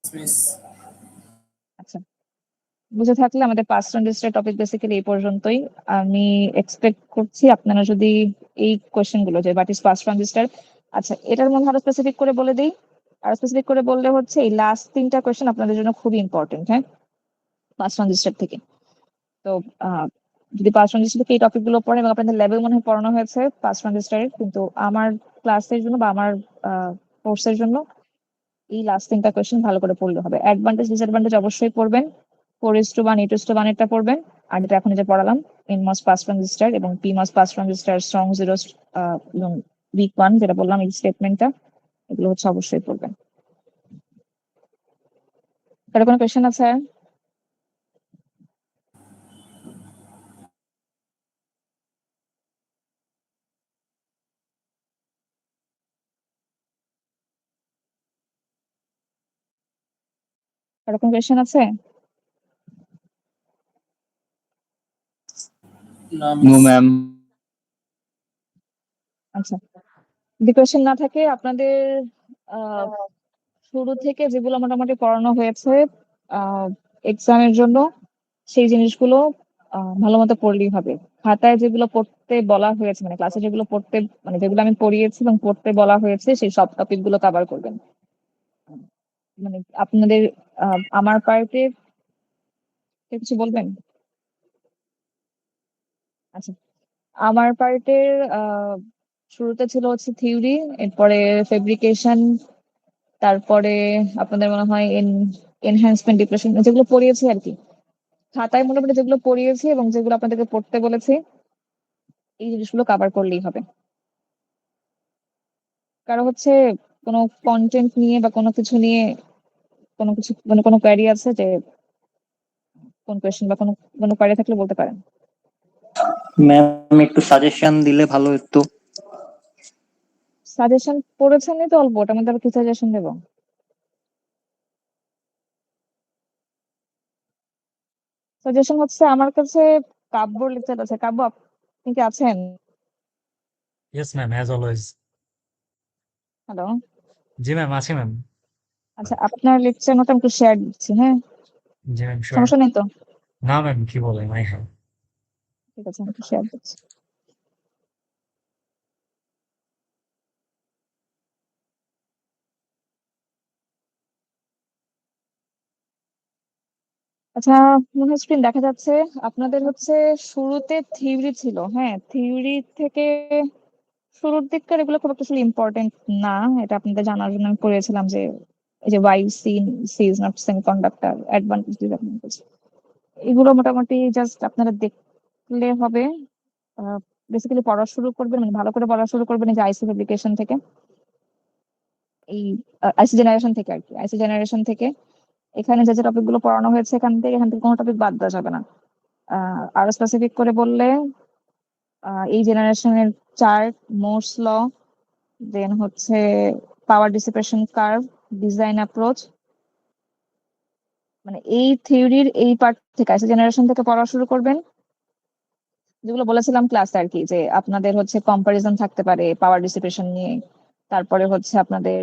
মিস আচ্ছা, বুঝে থাকলে আমাদের পাস ট্রানজিস্টর টপিক বেসিক্যালি এই পর্যন্তই। আমি এক্সপেক্ট করছি আপনারা যদি এই কোয়েশ্চেন গুলো, যে হোয়াট ইজ পাস ট্রানজিস্টর, আচ্ছা এটার মধ্যে আরো স্পেসিফিক করে বলে দিই। আর স্পেসিফিক করে বললে হচ্ছে এই লাস্ট 3টা কোয়েশ্চেন আপনাদের জন্য খুবই ইম্পর্টেন্ট, হ্যাঁ, পাস ট্রানজিস্টর থেকে। তো যদি পাস ট্রানজিস্টর থেকে এই টপিক গুলো পড়েন এবং আপনাদের লেভেল মনে হয় পড়ানো হয়েছে পাস ট্রানজিস্টরের, কিন্তু আমার ক্লাসের জন্য বা আমার কোর্সের জন্য এই লাস্ট 3টা কোয়েশ্চেন ভালো করে পড়লে হবে। অ্যাডভান্টেজ ডিসঅ্যাডভান্টেজ অবশ্যই পড়বেন, 4:1 8:1 এটা পড়বেন। আর যেটা এখন যে পড়ালাম এনমস পাস ট্রানজিস্টর এবং পিমস পাস ট্রানজিস্টর, স্ট্রং জিরো এবং উইক ওয়ান যেটা বললাম এই স্টেটমেন্টটা, এগুলো হচ্ছে অবশ্যই পড়বেন। কারো কোনো কোয়েশ্চেন আছে? কারো কোনো কোয়েশ্চেন আছে? না নো মিস ম্যাম। আচ্ছা, যদি কোয়েশ্চেন না থাকে, আপনাদের আহ শুরু থেকে যেগুলো মোটামুটি পড়ানো হয়েছে এক্সামের জন্য, সেই জিনিসগুলো ভালো মতো পড়লেই হবে। খাতায় যেগুলো পড়তে বলা হয়েছে, মানে ক্লাসে যেগুলো পড়তে, মানে যেগুলো আমি পড়িয়েছি এবং পড়তে বলা হয়েছে, সেই সব টপিক গুলো কভার করবেন। মানে আপনাদের আমার পার্টে কিছু বলবেন? আচ্ছা, আমার পার্টের শুরুতে ছিল হচ্ছে থিওরি, এরপরে ফেব্রিকেশন, তারপরে আপনাদের মনে হয় এনহ্যান্সমেন্ট ডিপ্রেশন, যেগুলো পড়িয়েছি আর কি খাতায়, মোটামুটি যেগুলো পড়িয়েছি এবং যেগুলো আপনাদেরকে পড়তে বলেছি, এই জিনিসগুলো কভার করলেই হবে। কারো হচ্ছে কোনো কন্টেন্ট নিয়ে বা কোনো কিছু নিয়ে কোনো কিছু মানে কোনো কোয়ারি আছে, যে কোন কোয়েশ্চেন বা কোনো কোনো কোয়ারি থাকলে বলতে পারেন। ম্যাম একটু সাজেশন দিলে ভালো হতো। সাজেশন পড়েছেনই তো অল্প, ওটার মধ্যে আবার কি সাজেশন দেবো? সাজেশন হচ্ছে আমার কাছে কাব্য লেকচার আছে। কাব্য আপনি কি আছেন? Yes ma'am, as always. Hello, জি ম্যাম, আছি ম্যাম। আচ্ছা আপনার লেকচার নোট আমি একটু শেয়ার দিচ্ছি, হ্যাঁ? জি ম্যাম, শিওর। সমস্যা নেই তো? না ম্যাম, কি বলেন? I have. ঠিক আছে, আমি একটু শেয়ার দিচ্ছি। আচ্ছা, মনে হয় স্ক্রিন দেখা যাচ্ছে। আপনাদের হচ্ছে শুরুতে থিওরি ছিল, হ্যাঁ, থিওরি থেকে শুরুর দিককার এগুলো খুব একটা আসলে ইম্পর্টেন্ট না। এটা আপনাদের জানার জন্য আমি পড়েছিলাম যে এই যে why C is not semiconductor, advantage disadvantage, এগুলো মোটামুটি জাস্ট আপনারা দেখলে হবে। বেসিক্যালি পড়া শুরু করবেন, মানে ভালো করে পড়া শুরু করবেন এই যে আইসি ফেব্রিকেশন থেকে, এই আইসি জেনারেশন থেকে আর কি, আইসি জেনারেশন থেকে। এখানে যে যে টপিক গুলো পড়ানো হয়েছে এখান থেকে কোনো টপিক বাদ দেওয়া যাবে না। আরো স্পেসিফিক করে বললে এই জেনারেশনের চার্ট, মোর্স ল, দেন হচ্ছে পাওয়ার ডিসিপেশন কার্ভ, ডিজাইন অ্যাপ্রোচ, মানে এই থিওরির এই পার্ট থেকে আইসি জেনারেশন থেকে পড়া শুরু করবেন। যেগুলো বলেছিলাম ক্লাসে আর কি, যে আপনাদের হচ্ছে কম্পারিজন থাকতে পারে পাওয়ার ডিসিপেশন নিয়ে, তারপরে হচ্ছে আপনাদের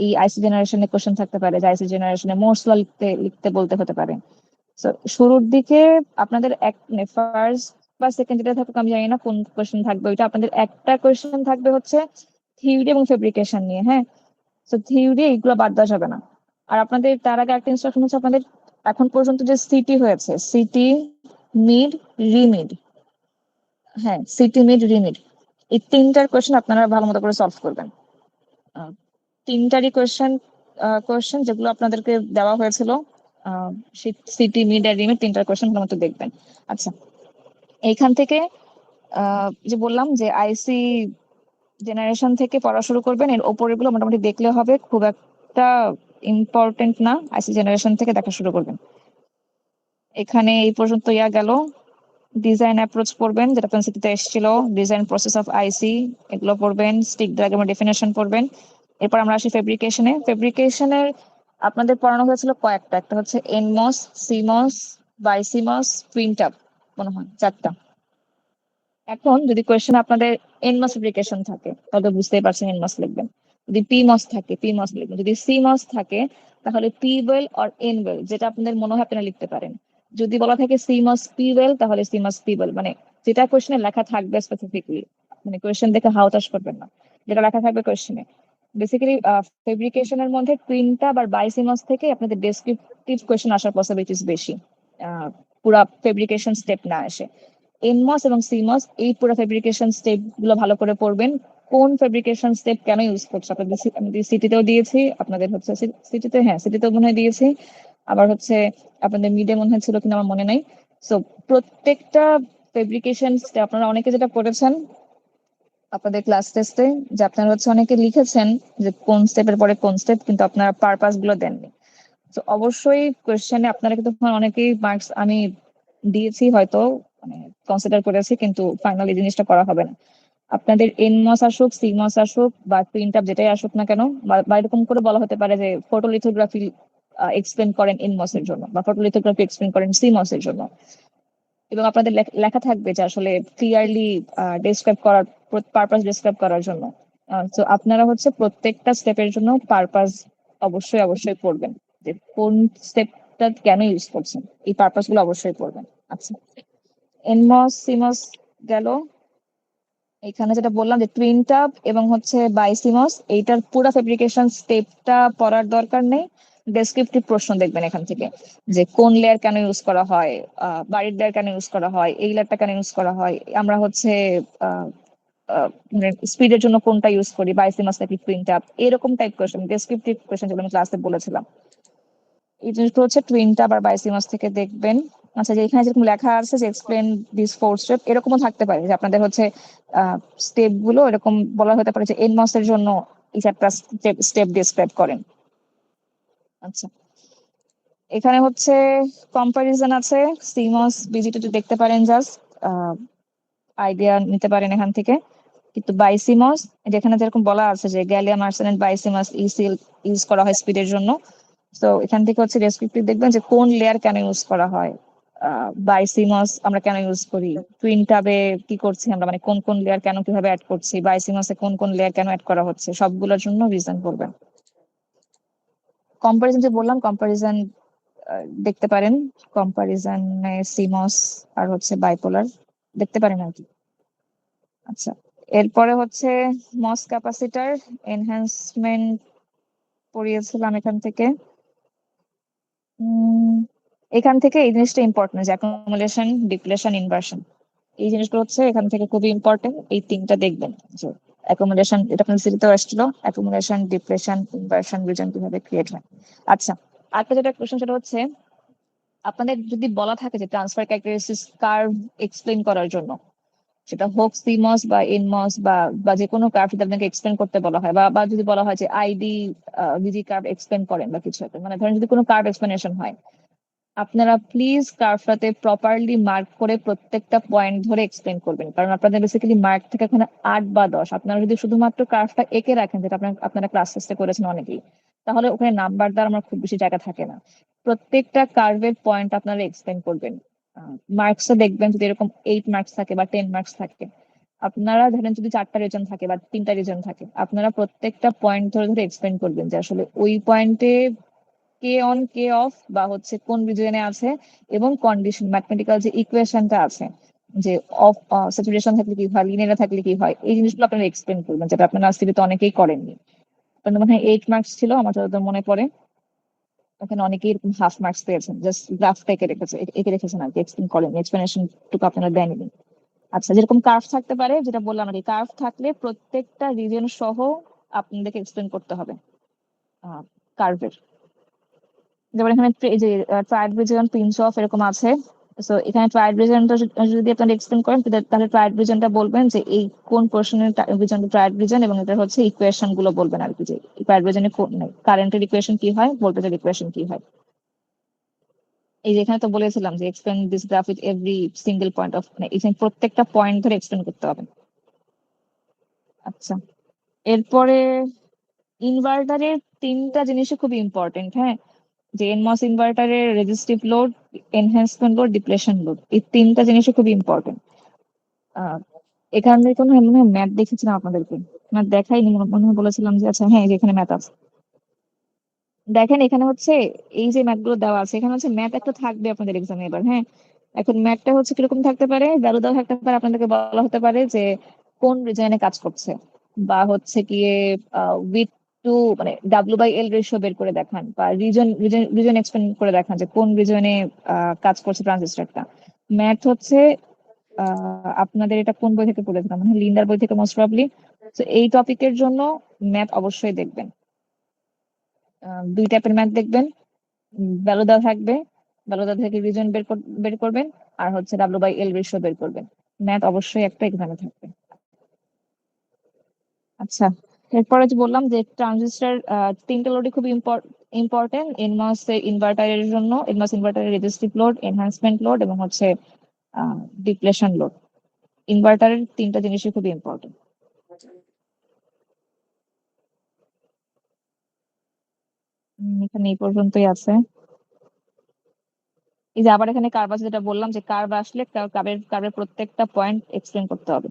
এই আইসি জেনারেশনে কোশ্চেন থাকতে পারে যে আইসি জেনারেশনে মোর্স ল লিখতে লিখতে বলতে হতে পারে। তো শুরুর দিকে আপনাদের এক ফার্স্ট বা সেকেন্ড যেটা থাকুক আমি জানি না কোন কোশ্চেন থাকবে, ওইটা আপনাদের একটা কোশ্চেন থাকবে হচ্ছে থিওরি এবং ফেব্রিকেশন নিয়ে, হ্যাঁ। তো থিওরি এইগুলো বাদ দেওয়া যাবে না। আর আপনাদের তার আগে একটা ইনস্ট্রাকশন হচ্ছে, আপনাদের এখন পর্যন্ত যে সিটি হয়েছে, সিটি, মিড, রিমিড, হ্যাঁ, সিটি, মিড, রিমিড, এই তিনটার কোশ্চেন আপনারা ভালো মতো করে সলভ করবেন। আহ, তিনটারই কোশ্চেন যেগুলো আপনাদেরকে দেওয়া হয়েছিল, সিটি, মিড আর রিমিড, তিনটার কোশ্চেন ভালো মতো দেখবেন। আচ্ছা, এইখান থেকে যে বললাম যে আইসি জেনারেশন থেকে পড়া শুরু করবেন, এর ওপরের গুলো মোটামুটি দেখলে হবে, খুব একটা ইম্পর্টেন্ট না, আইসি জেনারেশন থেকে দেখা শুরু করবেন। এখানে এই পর্যন্ত গেল। ডিজাইন অ্যাপ্রোচ পড়বেন, যেটা পেন্সিটিতে এসেছিল, ডিজাইন প্রসেস অফ আইসি, এগুলো পড়বেন, স্টিক ডায়াগ্রামের ডেফিনেশন পড়বেন। এরপর আমরা আসি ফেব্রিকেশনের আপনাদের পড়ানো হয়েছিল কয়েকটা, একটা হচ্ছে এনমস, সিমস, বাইসিমস, প্রিন্ট আপ, মনে হয় 4টা। এখন যদি কোয়েশ্চেন আপনাদের এনমস ফেব্রিকেশন থাকে তাহলে বুঝতেই পারছেন এনমস লিখবেন, যদি পিমস থাকে পিমস লিখবেন, যদি সিমস থাকে তাহলে P well or N well, যেটা আপনাদের মনে হয় আপনারা লিখতে পারেন। যদি বলা থাকে সিমস পি ওয়েল তাহলে সিমস পি ওয়েল, মানে যেটা কোয়েশ্চেনে লেখা থাকবে স্পেসিফিকলি, মানে কোয়েশ্চেন দেখে হাউতাশ করবেন না, যেটা লেখা থাকবে কোয়েশ্চেনে। বেসিক্যালি ফেব্রিকেশনের মধ্যে প্রিন্টটা বা বাইসিমস থেকে আপনাদের ডেসক্রিপটিভ কোয়েশ্চেন আসার পসিবিলিটিস বেশি, পুরা ফেব্রিকেশন স্টেপ না আসে। এনমস এবং সিমস এই পুরো ফেব্রিকেশন স্টেপ গুলো ভালো করে পড়বেন, কোন ফেব্রিকেশন স্টেপ কেন ইউজ করছে আপনাদের, আমি সিটিতেও দিয়েছি, আপনাদের হচ্ছে সিটিতে, হ্যাঁ সিটিতেও মনে হয় দিয়েছি, আবার হচ্ছে আপনাদের মিডে মনে হয় ছিল কিনা আমার মনে নাই। সো প্রত্যেকটা ফেব্রিকেশন স্টেপ আপনারা অনেকে যেটা করেছেন আপনাদের ক্লাস টেস্টে, যে আপনারা হচ্ছে অনেকে লিখেছেন যে কোন স্টেপের পরে কোন স্টেপ, কিন্তু আপনারা পারপাস গুলো দেননি। তো অবশ্যই কোয়েশ্চেনে আপনারা কিন্তু অনেকেই মার্কস আমি দিয়েছি হয়তো, মানে কনসিডার করেছি, কিন্তু ফাইনালি জিনিসটা করা হবে না। আপনাদের এনমস আসুক, সিমস আসুক বা প্রিন্ট আপ যেটাই আসুক না কেন, বা এরকম করে বলা হতে পারে যে ফটোলিথোগ্রাফি এক্সপ্লেন করেন এনমস এর জন্য বা ফটোলিথোগ্রাফি এক্সপ্লেন করেন সিমস এর জন্য, এবং আপনাদের লেখা থাকবে যে আসলে ক্লিয়ারলি ডেসক্রাইব করার, পারপাস ডেসক্রাইব করার জন্য। তো আপনারা হচ্ছে প্রত্যেকটা স্টেপের জন্য পারপাস অবশ্যই অবশ্যই পড়বেন, যে কোন স্টেপটা কেন ইউজ করছেন, এই পারপাস গুলো অবশ্যই পড়বেন। আচ্ছা, এনমস সিমস গেল। এখানে যেটা বললাম যে প্রিন্ট আপ এবং হচ্ছে বাইসিমস, এইটার পুরো ফেব্রিকেশন স্টেপটা পড়ার দরকার নেই, ডেসক্রিপটিভ প্রশ্ন দেখবেন এখান থেকে, যে কোন লেয়ার কেন ইউজ করা হয়, বাড়ির লেয়ার কেন ইউজ করা হয়, এই লেয়ারটা কেন ইউজ করা হয়, আমরা হচ্ছে স্পিডের জন্য কোনটা ইউজ করি, বাইসিমাস নাকি প্রিন্ট আপ, এরকম টাইপ কোয়েশ্চেন, ডেসক্রিপটিভ কোয়েশ্চেন যেগুলো আমি ক্লাসে বলেছিলাম, এই জিনিসগুলো হচ্ছে প্রিন্ট আপ আর বাইসিমাস থেকে দেখবেন। আচ্ছা, যে এখানে যেরকম লেখা আছে যে এক্সপ্লেন দিস 4 স্টেপ, এরকমও থাকতে পারে যে আপনাদের হচ্ছে স্টেপ গুলো এরকম বলা হতে পারে যে এনমস এর জন্য এই 4টা স্টেপ ডিসক্রাইব করেন। আচ্ছা, এখানে হচ্ছে কম্পারিজন আছে, সিমস বিজিটা দেখতে পারেন, জাস্ট আইডিয়া নিতে পারেন এখান থেকে। কিন্তু বাইসিমস, যেখানে যেরকম বলা আছে যে গ্যালিয়াম আর্সেনাইড বাইসিমাস ইসিল ইউজ করা হয় স্পিডের জন্য, তো এখান থেকে হচ্ছে ডেসক্রিপটিভ দেখবেন যে কোন লেয়ার কেন ইউজ করা হয়, বাইসিমস আমরা কেন ইউজ করি, টুইন ট্যাবে কি করছি আমরা, মানে কোন কোন লেয়ার কেন কিভাবে অ্যাড করছি, বাইসিমসে কোন কোন লেয়ার কেন অ্যাড করা হচ্ছে, সবগুলোর জন্য রিজন করবেন। কম্পারিজন যে বললাম, কম্পারিজন দেখতে পারেন, কম্পারিজনে সিমস আর হচ্ছে বাইপোলার দেখতে পারেন আর কি। আচ্ছা, এরপরে হচ্ছে মস ক্যাপাসিটার এনহ্যান্সমেন্ট পড়িয়েছিলাম এখান থেকে। এখান থেকে এই জিনিসটা ইম্পর্টেন্ট, যে অ্যাকুমুলেশন, ডিপ্লেশন, ইনভার্সন, এই জিনিসগুলো হচ্ছে এখান থেকে খুবই ইম্পর্টেন্ট। এই তিনটা দেখবেন যে অ্যাকুমুলেশন, এটা আপনার সিরিজেও আসছিল, অ্যাকুমুলেশন, ডিপ্লেশন, ইনভার্সন রিজন কিভাবে ক্রিয়েট হয়। আচ্ছা, আরেকটা যেটা কোশ্চেন সেটা হচ্ছে আপনাদের যদি বলা থাকে যে ট্রান্সফার ক্যারেক্টারিস্টিক্স কার্ভ এক্সপ্লেইন করার জন্য, সেটা হোক সিমস বা এনমস বা যে কোনো কার্ভ যদি আপনাকে এক্সপ্লেন করতে বলা হয়, বা যদি বলা হয় যে আইডি ভিজি কার্ভ এক্সপ্লেন করেন বা কিছু একটা, মানে ধরেন যদি কোনো কার্ভ এক্সপ্লেনেশন হয়, আপনারা প্লিজ কার্ভটাতে প্রপারলি মার্ক করে প্রত্যেকটা পয়েন্ট ধরে এক্সপ্লেন করবেন, কারণ আপনাদের বেসিক্যালি মার্ক থেকে এখানে 8 বা 10। আপনারা যদি শুধুমাত্র কার্ভটা এঁকে রাখেন, যেটা আপনারা ক্লাস টেস্টে করেছেন অনেকেই, তাহলে ওখানে নাম্বার দেওয়ার আমার খুব বেশি জায়গা থাকে না। প্রত্যেকটা কার্ভের পয়েন্ট আপনারা এক্সপ্লেন করবেন। মার্কসটা দেখবেন যদি এরকম 8 মার্কস থাকে বা 10 মার্কস থাকে, আপনারা ধরেন যদি 4টা রিজন থাকে বা 3টা রিজন থাকে, আপনারা প্রত্যেকটা পয়েন্ট ধরে ধরে এক্সপ্লেন করবেন যে আসলে ওই পয়েন্টে কে অন কে অফ বা হচ্ছে কোন রিজনে আছে, এবং কন্ডিশন ম্যাথমেটিক্যাল যে ইকুয়েশনটা আছে, যে অফ স্যাচুরেশন থাকলে কি হয়, লিনিয়ার থাকলে কি হয়, এই জিনিসগুলো আপনারা এক্সপ্লেন করবেন, যেটা আপনারা আসলে অনেকেই করেননি। আপনাদের মনে হয় 8 মার্কস ছিল আমার যতদূর মনে পড়ে, ওখানে অনেকেই এরকম হাফ মার্কস পেয়েছেন, জাস্ট গ্রাফটা এঁকে রেখেছেন আর কি, এক্সপ্লেন করেন, এক্সপ্লেনেশন টুকু আপনারা দেননি। আচ্ছা, যেরকম কার্ভ থাকতে পারে, যেটা বললাম আর কি, কার্ভ থাকলে প্রত্যেকটা রিজন সহ আপনাদেরকে এক্সপ্লেন করতে হবে কার্ভের। যেমন এখানে এই যে ট্রায়াড রিজন, পিঞ্চ অফ এরকম আছে। সো এখানে ট্রায়াড রিজনটা যদি আপনারা এক্সপ্লেন করেন, তাহলে ট্রায়াড রিজনটা বলবেন যে এই কোন পোর্শনের রিজনটা ট্রায়াড রিজন, এবং এটা হচ্ছে ইকুয়েশন গুলো বলবেন আর কি, যে ট্রায়াড রিজনে কারেন্টের ইকুয়েশন কি হয়, ভোল্টেজের ইকুয়েশন কি হয়। এই যে এখানে তো বলেছিলাম যে explain this graph with every single point of, মানে এখানে প্রত্যেকটা পয়েন্ট ধরে এক্সপ্লেন করতে হবে। আচ্ছা, এরপরে ইনভার্টারের 3টা জিনিসই খুব ইম্পর্টেন্ট, হ্যাঁ, যে এনমস ইনভার্টারের resistive load, enhancement load, depletion load, এই 3টা জিনিসই খুব ইম্পর্টেন্ট। এখানে কোনো মনে হয় ম্যাথ দেখেছিলাম আপনাদেরকে, ম্যাথ দেখাইনি, মনে হয় বলেছিলাম যে আচ্ছা হ্যাঁ, এই যে এখানে ম্যাথ আছে। দেখেন এখানে হচ্ছে এই যে ম্যাথ গুলো দেওয়া আছে, এখানে হচ্ছে ম্যাথ একটা থাকবে আপনাদের এক্সামে এবার, হ্যাঁ। এখন ম্যাথটা হচ্ছে কিরকম থাকতে পারে, ভ্যালু দেওয়া থাকতে পারে, আপনাদেরকে বলা হতে পারে যে কোন রিজনে কাজ করছে, বা হচ্ছে গিয়ে উইথ টু, মানে W/L রেশিও বের করে দেখান, বা রিজন রিজন রিজন এক্সপ্লেন করে দেখান যে কোন রিজনে কাজ করছে ট্রানজিস্টরটা। ম্যাথ হচ্ছে আপনাদের এটা কোন বই থেকে পড়েছিলাম, মানে লিন্ডার বই থেকে মোস্ট প্রবাবলি। তো এই টপিকের জন্য ম্যাথ অবশ্যই দেখবেন। 2 টাইপের ম্যাথ দেখবেন, ভ্যালু দেওয়া থাকবে, ভ্যালু দেওয়া থেকে রিজন বের করবেন, আর হচ্ছে W/L রেশিও বের করবেন। ম্যাথ অবশ্যই একটা এক্সামে থাকবে। আচ্ছা, এরপরে যে বললাম যে ট্রানজিস্টর 3টা লোডই খুব ইম্পর্টেন্ট, এনমস ইনভার্টারের জন্য, এনমস ইনভার্টারের রেজিস্টিভ লোড, এনহ্যান্সমেন্ট লোড, এবং হচ্ছে ডিপ্লেশন লোড। ইনভার্টারের 3টা জিনিসই খুব ইম্পর্টেন্ট। এখানে এই পর্যন্তই আছে। এই যে আবার এখানে কার্ভ আছে, যেটা বললাম যে কার্ভ আসলে কার্ভের প্রত্যেকটা পয়েন্ট এক্সপ্লেন করতে হবে।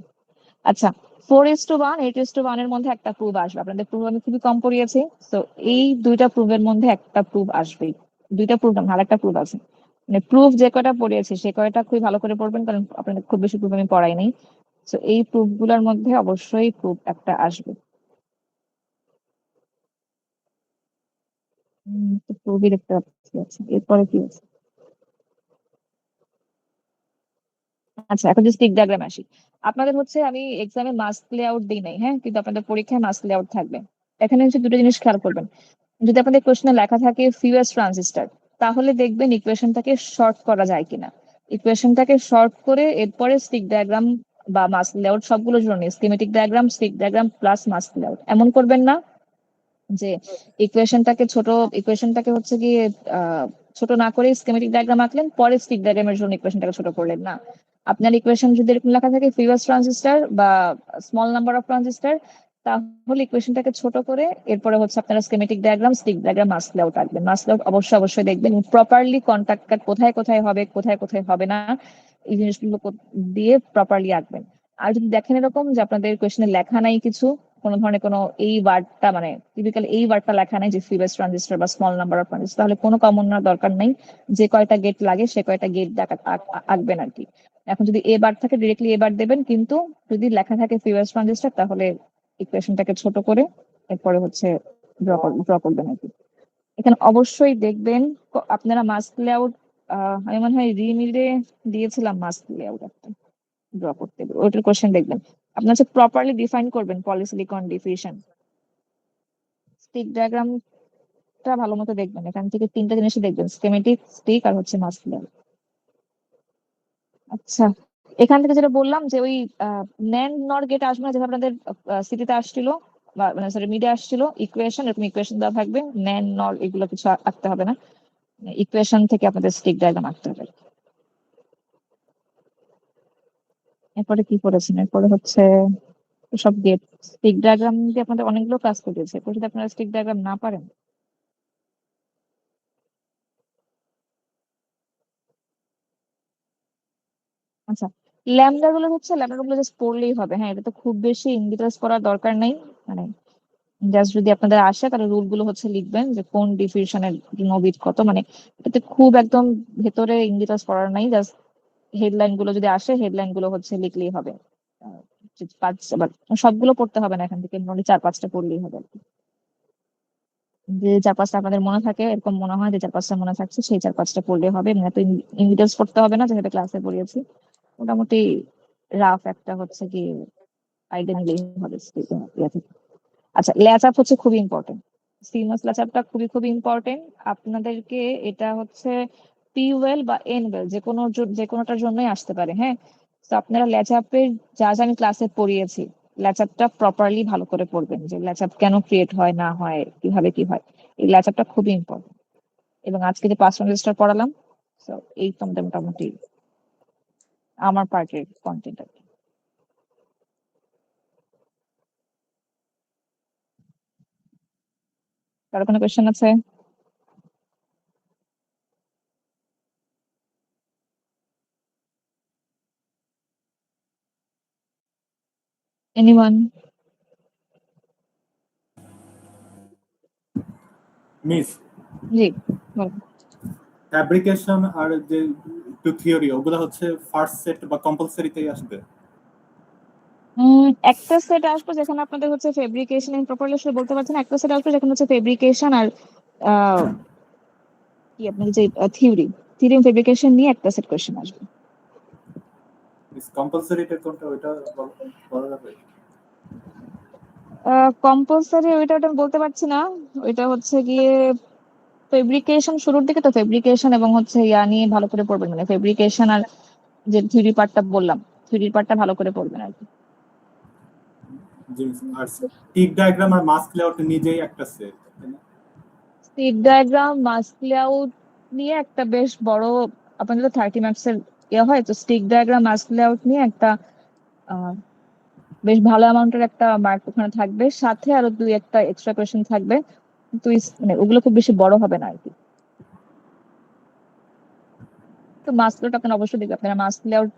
আচ্ছা, 4:1, 8:1 এর মধ্যে একটা প্রুফ আসবে। আপনাদের প্রুফ আমি খুবই কম পড়িয়েছি, তো এই 2টা প্রুফের মধ্যে একটা প্রুফ আসবেই। 2টা প্রুফ না, আরেকটা প্রুফ আছে, মানে প্রুফ যে কয়টা পড়িয়েছি সে কয়টা খুবই ভালো করে পড়বেন, কারণ আপনাদের খুব বেশি প্রুফ আমি পড়াই নাই। তো এই প্রুফ গুলোর মধ্যে অবশ্যই প্রুফ একটা আসবে। তো প্রুফই দেখতে পাচ্ছি। আচ্ছা, এরপরে কি আছে? আচ্ছা, এখন যে স্টিক ডায়াগ্রাম আসি। আপনাদের হচ্ছে আমি এক্সামে মাস্ক লেআউট দিই নাই, হ্যাঁ, কিন্তু আপনাদের পরীক্ষায় মাস্ক লেআউট থাকবে। এখানে হচ্ছে 2টো জিনিস খেয়াল করবেন। যদি আপনাদের কোশ্চেনে লেখা থাকে ফিউএস ট্রানজিস্টর, তাহলে দেখবেন ইকুয়েশনটাকে শর্ট করা যায় কিনা। ইকুয়েশনটাকে শর্ট করে এরপরে স্টিক ডায়াগ্রাম বা মাস্ক লেআউট সবগুলোর জন্য schematic diagram, stick diagram plus mask layout, এমন করবেন না যে ইকুয়েশনটাকে হচ্ছে গিয়ে ছোট না করে স্কিমেটিক ডায়াগ্রাম আঁকলেন, পরে স্টিক ডায়াগ্রামের জন্য ইকুয়েশনটাকে ছোট করলেন না। আপনার ইকুয়েশন যদি এরকম লেখা থাকে ফিউএস ট্রানজিস্টর বা স্মল নাম্বার অফ ট্রানজিস্টর, তাহলে ইকুয়েশনটাকে ছোট করে এরপরে হচ্ছে আপনারা schematic diagram, stick diagram, mask layout আঁকবেন। মাস্ক লেআউট অবশ্যই অবশ্যই দেখবেন, প্রপারলি কন্টাক্ট কাট কোথায় কোথায় হবে, কোথায় কোথায় হবে না, এই জিনিসগুলো দিয়ে প্রপারলি আঁকবেন। আর যদি দেখেন এরকম যে আপনাদের কোয়েশ্চেনে লেখা নাই কিছু, কোনো ধরনের কোনো এই ওয়ার্ডটা, মানে টিপিক্যাল এই ওয়ার্ডটা লেখা নাই যে ফিউএস ট্রানজিস্টর বা স্মল নাম্বার অফ ট্রানজিস্টর, তাহলে কোনো কমন নেওয়ার দরকার নেই। যে কয়টা গেট লাগে সে কয়টা গেট আঁকবেন আর কি। এখন যদি এ বার থাকে ডিরেক্টলি এ বার দেবেন, কিন্তু যদি লেখা থাকে ফিউএস ট্রানজিস্টর, তাহলে ইকুয়েশনটাকে ছোট করে এরপরে হচ্ছে ড্র করবেন আর কি। এখানে অবশ্যই দেখবেন আপনারা মাস্ক লেআউট আমি মনে হয় রিমিডে দিয়েছিলাম মাস্ক লেআউট একটা ড্র করতে, ওইটার কোশ্চেন দেখবেন। আপনার হচ্ছে প্রপারলি ডিফাইন করবেন পলিসিলিকন ডিফিউশন। স্টিক ডায়াগ্রামটা ভালো মতো দেখবেন, এখান থেকে তিনটা জিনিসই দেখবেন, স্কেমেটিক, স্টিক আর হচ্ছে মাস্ক লেআউট। আচ্ছা, এখান থেকে যেটা বললাম যে ওই ন্যান্ড নর গেট আসবে না, যেটা আপনাদের সিটিতে আসছিল বা মানে সরি মিডে আসছিল, ইকুয়েশন, এরকম ইকুয়েশন দেওয়া থাকবে, ন্যান্ড নর এগুলো কিছু আঁকতে হবে না, ইকুয়েশন থেকে আপনাদের স্টিক ডায়াগ্রাম আঁকতে হবে। এরপরে কি করেছেন? এরপরে হচ্ছে সব গেট স্টিক ডায়াগ্রাম দিয়ে আপনাদের অনেকগুলো কাজ করেছে, এরপর যদি আপনারা স্টিক ডায়াগ্রাম না পারেন, আচ্ছা ল্যামডা গুলো জাস্ট পড়লেই হবে। হ্যাঁ, এটা তো খুব বেশি ইনডিটেলস করার দরকার নেই, মানে জাস্ট যদি আপনাদের আসে তাহলে রুল গুলো হচ্ছে লিখবেন যে কোন ডিফিউশনের নোবিট কত, মানে এটাতে খুব একদম ভেতরে ইনডিটেলস করার নাই, জাস্ট হেডলাইন গুলো যদি আসে হেডলাইন গুলো হচ্ছে লিখলেই হবে। আহ, যে পাঁচ আবার সবগুলো পড়তে হবে না, এখান থেকে মোটামুটি 4-5টা পড়লেই হবে আর কি। যে 4-5টা আপনাদের মনে থাকে, এরকম মনে হয় যে 4-5টা মনে থাকছে, সেই 4-5টা পড়লে হবে, মানে এত ইনডিটেলস পড়তে হবে না, যেটা ক্লাসে পড়িয়েছি। মোটামুটি রাফ একটা হচ্ছে কি আইডিয়া নিলেই হবে ইয়ে থেকে। আচ্ছা, ল্যাচ আপ হচ্ছে খুবই ইম্পর্টেন্ট, সিমাস ল্যাচ আপটা খুবই খুবই ইম্পর্টেন্ট আপনাদেরকে। এটা হচ্ছে পি ওয়েল বা এন ওয়েল যে কোনোটার জন্যই আসতে পারে। হ্যাঁ, তো আপনারা ল্যাচ আপের যা যা আমি ক্লাসে পড়িয়েছি, ল্যাচ আপটা প্রপারলি ভালো করে পড়বেন, যে ল্যাচ আপ কেন ক্রিয়েট হয় না হয়, কিভাবে কি হয়, এই ল্যাচ আপটা খুবই ইম্পর্টেন্ট। এবং আজকে যে 5 রেজিস্টার পড়ালাম, তো এই তো আমাদের মোটামুটি আমার পার্টের কন্টেন্ট আর কি। কারো কোনো কোয়েশ্চেন আছে? এনিওয়ান? মিস জি বলুন। ফ্যাব্রিকেশন আর যে একটু থিওরি ওগুলো হচ্ছে ফার্স্ট সেট বা কম্পালসারিতেই আসবে। একটা সেট আসবে যেখানে আপনাদের হচ্ছে ফেব্রিকেশন, আমি প্রপারলি আসলে বলতে পারছি না, একটা সেট আসবে যেখানে হচ্ছে ফেব্রিকেশন আর আহ, কি আপনাদের যে থিওরি থিওরি ফেব্রিকেশন নিয়ে একটা সেট কোয়েশ্চেন আসবে। কম্পালসারিটা কোনটা ওইটা বলা যাবে? কম্পালসারি ওইটা ওটা আমি বলতে পারছি না, ওইটা হচ্ছে গিয়ে ফেব্রিকেশন শুরুর দিকে, তো ফেব্রিকেশন এবং হচ্ছে ইয়া নিয়ে ভালো করে পড়বেন, মানে ফেব্রিকেশন আর যে থিওরি পার্টটা বললাম, থিওরি পার্টটা ভালো করে পড়বেন আর কি। জি মিস। আর স্টিক ডায়াগ্রাম আর মাস্ক লেআউট নিজেই একটা set, stick diagram mask layout নিয়ে একটা বেশ বড়, আপনাদের তো 30 মার্কস এর ইয়ে হয়, তো স্টিক ডায়াগ্রাম মাস্ক লেআউট নিয়ে একটা আহ, বেশ ভালো অ্যামাউন্টের একটা মার্ক ওখানে থাকবে, সাথে আরো 2-1টা এক্সট্রা কোয়েশ্চেন থাকবে, তো মানে ওগুলো খুব বেশি বড় হবে না আর কি। তো মাস্ক লেআউট আপনারা অবশ্যই দেখবেন, আপনারা মাস্ক লেআউট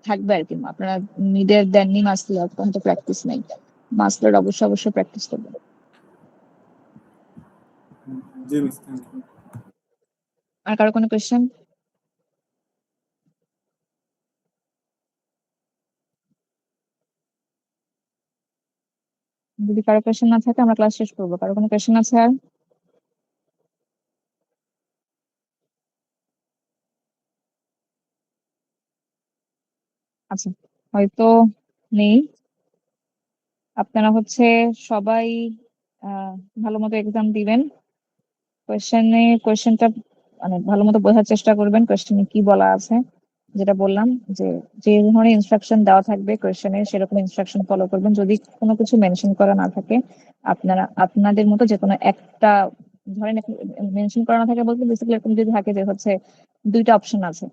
থাকবে আর কি, আপনারা মিডের দেননি মাস্ক লেআউট, তখন তো প্র্যাকটিস নেই, মাস্ক লেআউট অবশ্যই অবশ্যই প্র্যাকটিস করবেন। জি মিস, থ্যাংক ইউ। আর কারো কোনো কোয়েশ্চেন? যদি কারো কোয়েশ্চেন না থাকে আমরা ক্লাস শেষ করবো। কারো কোনো কোয়েশ্চেন আছে আর? আচ্ছা, হয়তো নেই। আপনারা হচ্ছে সবাই আহ ভালো মতো এক্সাম দিবেন, কোয়েশ্চেনটা মানে ভালো মতো বোঝার চেষ্টা করবেন, কোয়েশ্চেনে কি বলা আছে, যেটা বললাম যে যে ধরনের ইনস্ট্রাকশন দেওয়া থাকবে কোয়েশ্চেনে সেরকম ইনস্ট্রাকশন ফলো করবেন। যদি কোনো কিছু মেনশন করা না থাকে, আপনারা আপনাদের মতো যে কোনো একটা, ধরেন মেনশন করা না থাকে বলতে বেসিক্যালি এরকম যদি থাকে যে হচ্ছে 2টা অপশন আছে,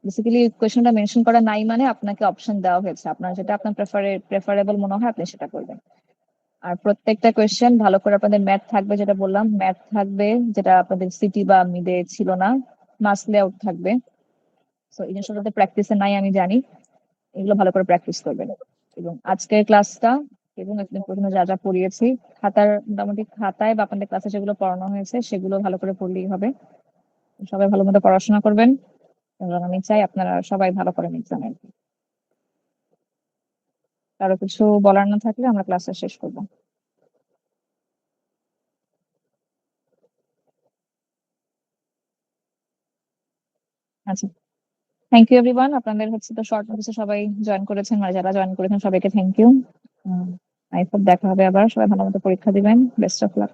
বেসিক্যালি কোয়েশ্চেনটা মেনশন করা নাই মানে আপনাকে অপশন দেওয়া হয়েছে, আপনার যেটা আপনার প্রেফারেবল মনে হয় আপনি সেটা করবেন। আর প্রত্যেকটা কোয়েশ্চেন ভালো করে আপনাদের ম্যাথ থাকবে, যেটা বললাম ম্যাথ থাকবে, যেটা আপনাদের সিটি বা মিডে ছিল না, মাস লেআউট থাকবে। তো এই জিনিসটা প্র্যাকটিসে নাই আমি জানি, এগুলো ভালো করে প্র্যাকটিস করবেন। এবং আজকের ক্লাসটা এবং একদিন পর্যন্ত যা যা পড়িয়েছি, মোটামুটি খাতায় বা আপনাদের ক্লাসে যেগুলো পড়ানো হয়েছে সেগুলো ভালো করে পড়লেই হবে। সবাই ভালো মতো পড়াশোনা করবেন এবং আমি চাই আপনারা সবাই ভালো করেন এক্সামে। কারো কিছু বলার না থাকলে আমরা ক্লাসটা শেষ করবো। আচ্ছা, থ্যাংক ইউ এভরিওয়ান। আপনাদের হচ্ছে তো শর্ট নোটিসে সবাই জয়েন করেছেন, মানে যারা জয়েন করেছেন সবাইকে থ্যাংক ইউ। আই হোপ দেখা হবে আবার। সবাই ভালো মতো পরীক্ষা দিবেন। Best of luck.